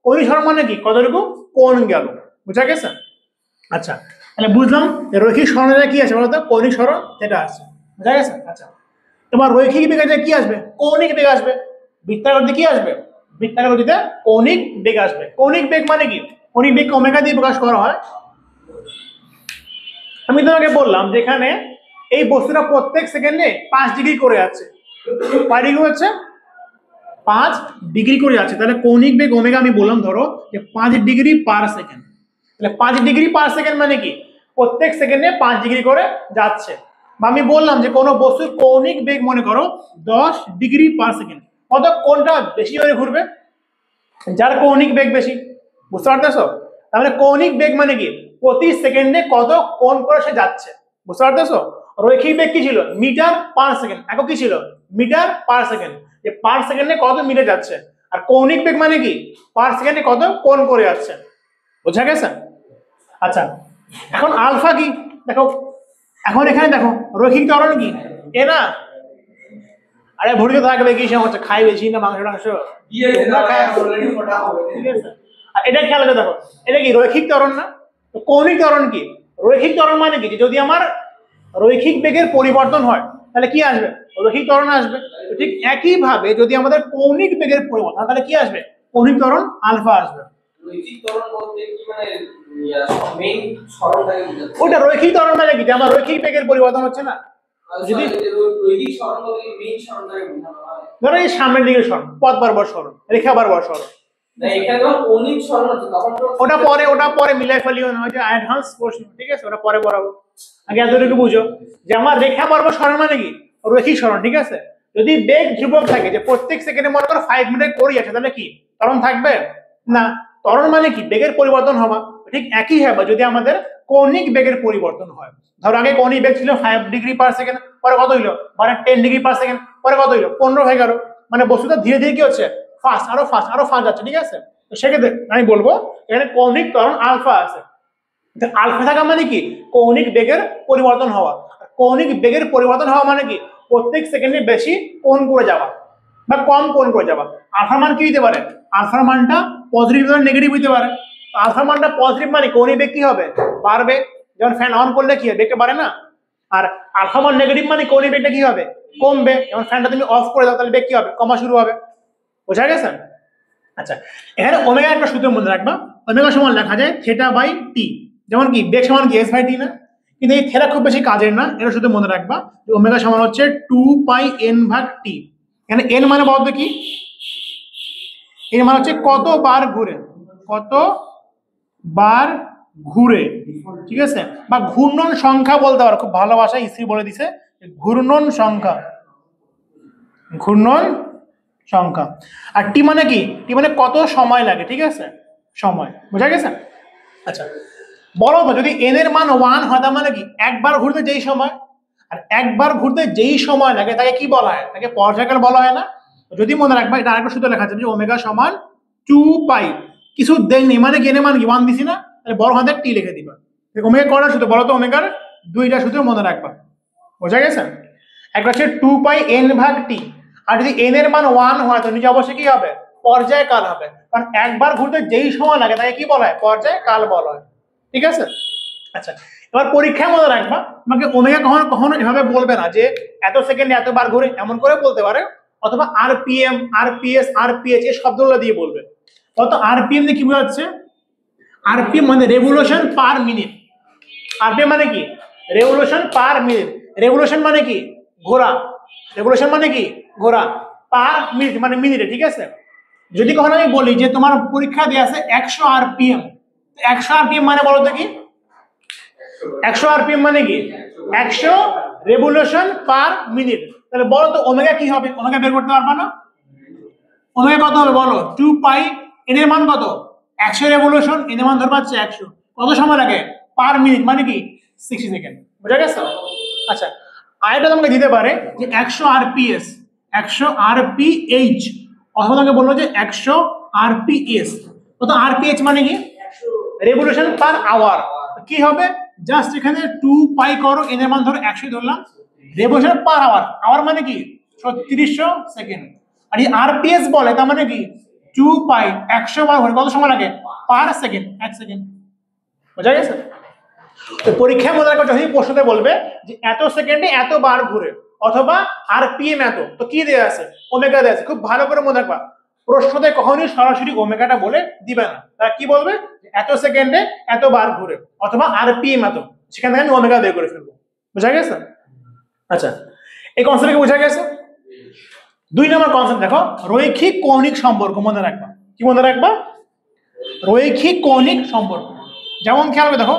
কৌণিক সরণ মানে কি কতটুকু কোণ গেল, বুঝা গেছে? আচ্ছা, তাহলে বুঝলাম যে রৈখিক সরণের কি আছে বলতো, কৌণিক সরণ এটা আছে, বুঝা গেছে? আচ্ছা, তোমার রৈখিক বেগে কি আসবে, কৌণিক বেগ আসবে। বৃত্তাকার গতিতে কি আসবে, বৃত্তাকার গতিতে কৌণিক বেগ আসবে। কৌণিক বেগ মানে কি, কৌণিক বেগকে ওমেগা দিয়ে প্রকাশ করা হয়। আমি তোমাকে বললাম যেখানে এই বস্তুটা প্রত্যেক সেকেন্ডে 5 ডিগ্রি করে যাচ্ছে, কয় ডিগ্রি হচ্ছে, 5 ডিগ্রি করে যাচ্ছে, তাহলে কৌণিক বেগ ওমেগা আমি বললাম ধরো যে 5 ডিগ্রি পার সেকেন্ড। তাহলে 5 ডিগ্রি পার সেকেন্ড মানে কি, প্রত্যেক সেকেন্ডে 5 ডিগ্রি করে যাচ্ছে। বা আমি বললাম যে কোনো বস্তুর কৌণিক বেগ মনে করো 10 ডিগ্রি পার সেকেন্ড, কত কোণটা বেশি করে ঘুরবে, যার কৌণিক বেগ বেশি, বুঝতে পারতেছো? তাহলে কৌণিক বেগ মানে কি প্রতি সেকেন্ডে কত কোণ করে সে যাচ্ছে, বুঝতে পারতেছো? রৈখিক বেগ কি ছিল, মিটার পার সেকেন্ড, একক কি ছিল, মিটার পার সেকেন্ড, যে পার সেকেন্ডে কত মিটার যাচ্ছে। আর কৌণিক বেগ মানে কি পার সেকেন্ডে কত কোণ করে যাচ্ছে, বোঝা গেছে? আচ্ছা, এখন আলফা কি দেখো, এখন এখানে দেখো রৈখিক ত্বরণ কি এ না, আরে ভুড়িতে থাকবে কি সমস্যা, খাই বেশি না মাংস টাংস, আর এটা খেয়াল করে দেখো, এটা কি রৈখিক ত্বরণ না? তো কৌণিক ত্বরণ কি, রৈখিক ত্বরণ মানে কি যদি আমার রৈখিক বেগের পরিবর্তন হয় তাহলে কি আসবে, রৈখিক ত্বরণ আসবে। ঠিক একই ভাবে যদি আমাদের কৌণিক বেগের পরিবর্তন তাহলে কি আসবে, কৌণিক ত্বরণ আলফা আসবে। রৈখিক ত্বরণ বলতে কি মানে মেইন সরণটাকে বোঝাচ্ছে, ওটা রৈখিক ত্বরণ মানে কি, যে আমার রৈখিক বেগের পরিবর্তন হচ্ছে না, যদি রৈখিক সরণ বলতে মেইন সরণটাকে বোঝানো হয়। ধরো এই সামনের দিকে সরণ, পথ বরাবর সরণ, রেখা বরাবর সরণ, না এখানে যখন কৌণিক সরণ হচ্ছে তখন তো ওটা পরে মিলাই ফেলিও না, ওটা অ্যাডভান্স প্রশ্ন, ঠিক আছে, ওটা পরে পড়াবো। আগে এতটুকু বুঝো যে আমার রেখা বরাবর সরণ মানে কি রৈখিক সরণ, ঠিক আছে। যদি বেগ ধ্রুবক থাকে, যে প্রত্যেক সেকেন্ডে মনে করো 5 মিটার করে যাচ্ছে, তাহলে কি ত্বরণ থাকবে না? ত্বরণ মানে কি বেগের পরিবর্তন হওয়া। ঠিক একই হবে যদি আমাদের কৌণিক বেগের পরিবর্তন হয়। ধরো আগে কৌণিক বেগ ছিল 5 ডিগ্রি পার সেকেন্ড, পরে কত হইলো, মানে 10 ডিগ্রি পার সেকেন্ড, পরে কত হইলো 15 হয়ে গেল, মানে বস্তুটা ধীরে ধীরে কি হচ্ছে, ফাস্ট, আরো ফাস্ট, আরো ফাস্ট যাচ্ছে, ঠিক আছে। তো সেক্ষেত্রে আমি বলবো এখানে কৌণিক ত্বরণ আলফা আছে। আলফা থাকা মানে কি কৌণিক বেগের পরিবর্তন হওয়া। কৌণিক বেগের পরিবর্তন হওয়া মানে কি প্রত্যেক সেকেন্ডে বেশি কোণ করে যাওয়া বা কম কোণ করে যাওয়া। আলফার মান কি হতে পারে, আলফার মানটা পজিটিভ বা নেগেটিভ হতে পারে। আলফার মানটা পজিটিভ মানে কৌণিক বেগ কি হবে, বাড়বে, যেমন ফ্যান অন করলে কি হবে, বেগটা বাড়ে না। আর আলফা মান নেগেটিভ মানে কৌণিক বেগটা কি হবে, কমবে, যেমন ফ্যানটা তুমি অফ করে দাও তাহলে বেগ কি হবে, কমা শুরু হবে, বোঝা গেছে? আচ্ছা, এখানে ওমেগা একটা সূত্র মনে রাখবা, ওমেগা সমান লেখা যায় থিটা বাই টি, যেমন কি বেগ সমান কি এস বাই টি না, কিন্তু এই থিটা খুব বেশি কাজের না, এটা শুধু মনে রাখবা যে ওমেগা সমান হচ্ছে 2 পাই এন ভাগ টি। এখানে এন মানে বলতে কি, এন মানে হচ্ছে কত বার ঘুরে, কত বার ঘুরে, ঠিক আছে, বা ঘূর্ণন সংখ্যা বলতে পারো, খুব ভালো ভাষায় ইসি বলে দিছে ঘূর্ণন সংখ্যা, ঘূর্ণন সংখ্যা। আর টি মানে কি, টি মানে কত সময় লাগে, ঠিক আছে, সময়, বোঝা গেছে? আচ্ছা, বলো তো যদি এন এর মান 1 হয় তার মানে কি একবার ঘুরতে যেই সময়, আর একবার ঘুরতে যেই সময় লাগে তাকে কি বলা হয়, তাকে পর্যায়কাল বলা হয় না। যদি মনে রাখবা এটা আরেকটা সূত্র লেখা আছে যে ওমেগা সমান 2 পাই, কিছু দেয়নি মানে কি এন এর মান কি 1 দিছি না, তাহলে বড় হাতের টি লিখে দিবা। ওমেগা কয়টা সূত্র বলো তো, ওমেগার 2টা সূত্র মনে রাখবা, বোঝা গেছে? একটা হচ্ছে 2 পাই এন ভাগ টি, আর যদি এন এর মান 1 হয় তো নিচে অবশ্যই কি হবে, পর্যায়কাল হবে, কারণ একবার ঘুরতে যেই সময় লাগে তাকে কি বলা হয়, পর্যায়কাল বলা হয়, ঠিক আছে? আচ্ছা, এবার পরীক্ষায় মনে রাখবা তোমাকে ওমেগা কখনো কখনো এভাবে বলবে না যে এত সেকেন্ডে এতবার ঘুরে, এমন করে বলতে পারে, অথবা আরপিএম, আরপিএস, আরপিএইচ এই শব্দগুলো দিয়ে বলবে। অত আরপিএম দিয়ে কি বোঝাচ্ছে, আরপিএম মানে রেভলিউশন পার মিনিট। আরপিএম মানে কি রেভলিউশন পার মিনিট, রেভলিউশন মানে কি ঘোরা, রেভলিউশন মানে কি ঘোরা, পার মিনিট মানে মিনিটে, ঠিক আছে? যদি কখনো আমি বলি যে তোমার পরীক্ষা দেওয়া আছে 100 আরপিএম, 100 আরপিএম মানে বলো তো কি? 100 আরপিএম মানে কি? 100 রেভলিউশন পার মিনিট। তাহলে বলো তো ওমেগা কি হবে? ওমেগা বের করতে পারবা না? ওমেগা কত হবে বলো? 2 পাই, এন এর মান কত? 100 রেভলিউশন, এন এর মান ধরবা হচ্ছে 100। কত সময় লাগে? পার মিনিট মানে কি 60 সেকেন্ড। বুঝা গেছে? আচ্ছা, আরেকটা তোমাকে দিতে পারে যে 100 আরপিএস, 100 আরপিএইচ, অথবা তোমাকে বললো যে 100 আরপিএস। কত আরপিএইচ মানে কি? Revolution per hour. কি হবে? জাস্ট এখানে 2 পাই করো, এন এর মান ধরো 100 ধরলাম, রেভলিউশন পার আওয়ার, আওয়ার মানে কি 3600 সেকেন্ড। আর এই আরপিএস বলে তার মানে কি 2 পাই 100 বার হলে কত সময় লাগে? Per second, 1 second. বোঝা গেছে? তো পরীক্ষায় মনে রাখো, যখনই প্রশ্নতে বলবে যে এত সেকেন্ডে এত বার ঘুরে অথবা আরপিএম এত, তো কি দেয়া আছে? ওমেগা দেয়া আছে। খুব ভালো করে মনে রাখবা, প্রশ্নতে কখনোই সরাসরি ওমেগাটা বলে দিবে না। তারা কি বলবে? এত সেকেন্ডে এত বার ঘুরে অথবা আরপিএম এত, সেখান থেকে আমি ওমেগা বের করে ফেলবো। বোঝা গেছে? আচ্ছা, এই কনসেপ্ট কি বোঝা গেছে? 2 নম্বর কনসেপ্ট দেখো, রৈখিক কৌণিক সম্পর্ক মনে রাখবা। কি মনে রাখবা? রৈখিক কৌণিক সম্পর্ক। যেমন খেয়াল করে দেখো,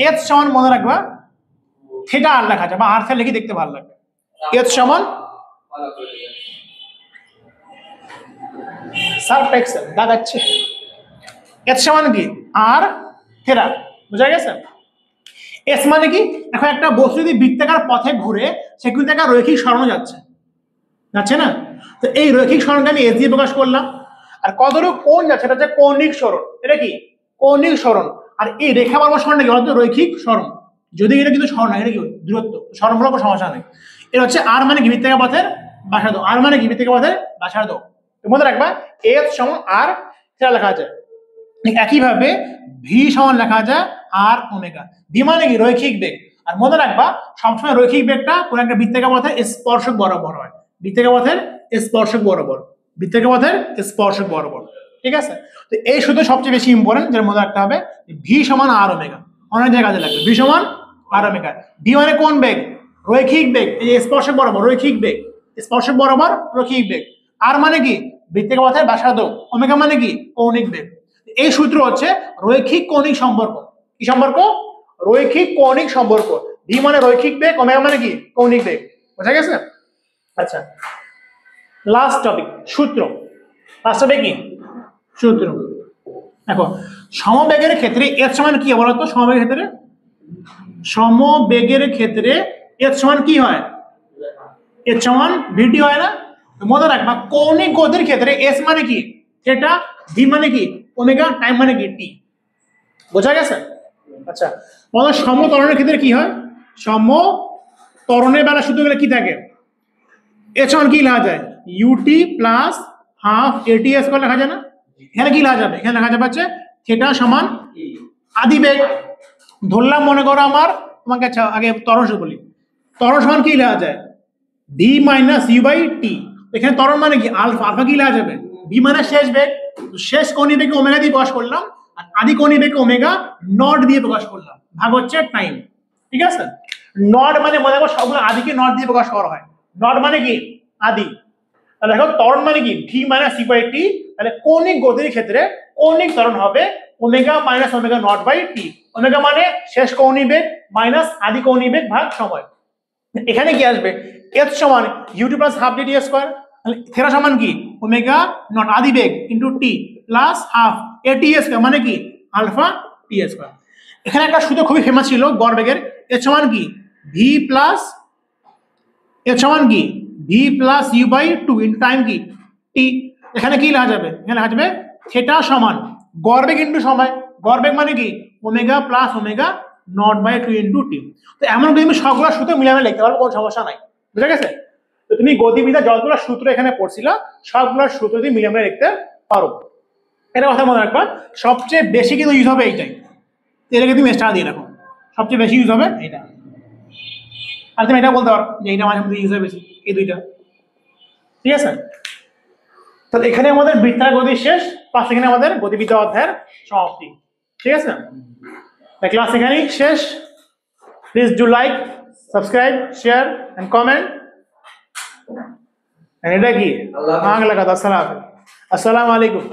এস সমান মনে রাখবা থিটা আর লেখা যায়, বা আর লিখে দেখতে ভালো লাগবে। এস সমান সার্ফ এক্সেল দাগাচ্ছে, এস সমান কি আর থিটা। বুঝা গেছে? এস মানে কি? এখন একটা বস্তু যদি বৃত্তাকার পথে ঘুরে, সে কিন্তু একটা রৈখিক সরণ যাচ্ছে না? তো এই রৈখিক সরণকে আমি এস দিয়ে প্রকাশ করলাম। আর কতটুকু কোণ যাচ্ছে, এটা হচ্ছে কৌণিক সরণ। এটা কি? কৌণিক সরণ। আর এই রেখা বরাবর সরণটা কি বলতো? রৈখিক সরণ। যদি এটা কিন্তু সরণ না, এটা কি দূরত্ব, সরণ বরাবর কোনো সমস্যা নেই। এটা হচ্ছে আর মানে কি বৃত্তাকার পথের ব্যাসার্ধ, আর মানে কি বৃত্তাকার পথের ব্যাসার্ধ। তো মনে রাখবা এস সমান আর থিটা লেখা যায়। একইভাবে ভি সমান লেখা যায় আর ওমেগা। ভি মানে কি? রৈখিক বেগ। আর মনে রাখবা সবসময় রৈখিক বেগটা কোন একটা বৃত্তাকার পথের স্পর্শক বরাবর হয়। বৃত্তাকার পথের স্পর্শক বরাবর, বৃত্তাকার পথের স্পর্শক বরাবর। ঠিক আছে? তো এই সূত্র সবচেয়ে বেশি ইম্পর্টেন্ট, যেটা মনে রাখতে হবে ভি সমান আর ওমেগা। অনেক জায়গায় কাজে লাগবে। ভি সমান আর ওমেগা। ভি মানে কোন বেগ? রৈখিক বেগ। এই স্পর্শক বরাবর রৈখিক বেগ, স্পর্শক বরাবর রৈখিক বেগ। আর মানে কি? বৃত্তাকার পথের ব্যাসার্ধ। ওমেগা মানে কি? কৌণিক বেগ। এই সূত্র হচ্ছে রৈখিক কৌণিক সম্পর্ক। কি সম্পর্ক? রৈখিক কৌণিক সম্পর্ক। ভি মানে রৈখিক বেগ, ওমেগা মানে কি? কৌণিক বেগ। বোঝা গেছে? আচ্ছা, লাস্ট টপিক সূত্র। লাস্ট টপিক কি? সূত্র। দেখো, সমবেগের ক্ষেত্রে এস সমান কি বলো তো? সমবেগের ক্ষেত্রে, সমবেগের ক্ষেত্রে এস সমান কি হয়? এস সমান ভিটি হয় না? মনে রাখবা কৌণিক গতির ক্ষেত্রে এস মানে কি? থিটা, ভি মানে কি? ওমেগা, টাইম মানে কি? টি। বোঝা গেছে? আচ্ছা, বলো সমত্বরণের ক্ষেত্রে কি হয়? সমত্বরণের বেলা সূত্র গেলে কি থাকে? এস সমান কি লেখা যায়? UT plus half A T square লেখা যায় না? এখানে কি লেখা যাবে? এখানে লেখা যাবে হচ্ছে থিটা সমান আদি বেগ। ধরলাম মনে করো আমার, তোমাকে আচ্ছা আগে ত্বরণ সূত্র বলি। ত্বরণ সমান কি লেখা যায়? ভি মাইনাস ইউ বাই টি। এখানে ত্বরণ মানে কি? আলফা। আলফা কি লেখা যাবে? ভি মানে শেষ বেগ, শেষ কৌণিক বেগকে ওমেগা দিয়ে প্রকাশ করলাম, আর আদি কৌণিক বেগকে ওমেগা নট দিয়ে প্রকাশ করলাম। ভাগ হচ্ছে টাইম। ঠিক আছে? নট মানে মনে করো সবগুলো আদিকে নট দিয়ে প্রকাশ করা হয়। নট মানে কি? আদি। তাহলে দেখো ত্বরণ মানে কি? V minus U by T. তাহলে কৌণিক গতির ক্ষেত্রে কৌণিক ত্বরণ হবে omega minus omega nought by T. Omega মানে শেষ কৌণিক বেগ মাইনাস আদি কৌণিক বেগ ভাগ সময়। এখানে কি আসবে? এস সমান U T plus half D square. তাহলে থিটা সমান কি? ওমেগা নট আদি বেগ into T plus half A T square মানে কি? Alpha T square. এখানে একটা সূত্র খুবই ফেমাস ছিল গড় বেগের। এস সমান কি? ভি প্লাস, এস সমান কি? V plus U by two into time কি? টি। এখানে কি লেখা যাবে? এখানে লেখা যাবে থিটা সমান গড় বেগ ইনটু সময়। গড় বেগ মানে কি? Omega plus omega nought by two into T. তো এমন তুমি সবগুলো সূত্র মিলামে লিখতে পারবো, কোনো সমস্যা নাই। বুঝা গেছে? তো তুমি গতিবিদ্যা যতগুলো সূত্র এখানে পড়ছিলা সবগুলো সূত্র তুমি মিলামে লিখতে পারো। এটা কথা মনে রাখবা, সবচেয়ে বেশি কিন্তু ইউজ হবে এইটাই। এটাকে তুমি স্টার দিয়ে রাখো, সবচেয়ে বেশি ইউজ হবে এটা। আর তুমি এটা বলতে পারো যে এইটা মাঝে মধ্যে ইউজ হয় বেশি, এই দুইটা। ঠিক আছে? তাহলে এখানে আমাদের বৃত্তাকার গতি শেষ, প্লাস এখানে আমাদের গতিবিদ্যা অধ্যায়ের সমাপ্তি। ঠিক আছে? ক্লাস এখানেই শেষ। Please do like, subscribe, share and comment. এটা কি আল্লাহ হাফেজ। আগে লাগা আসসালামু আলাইকুম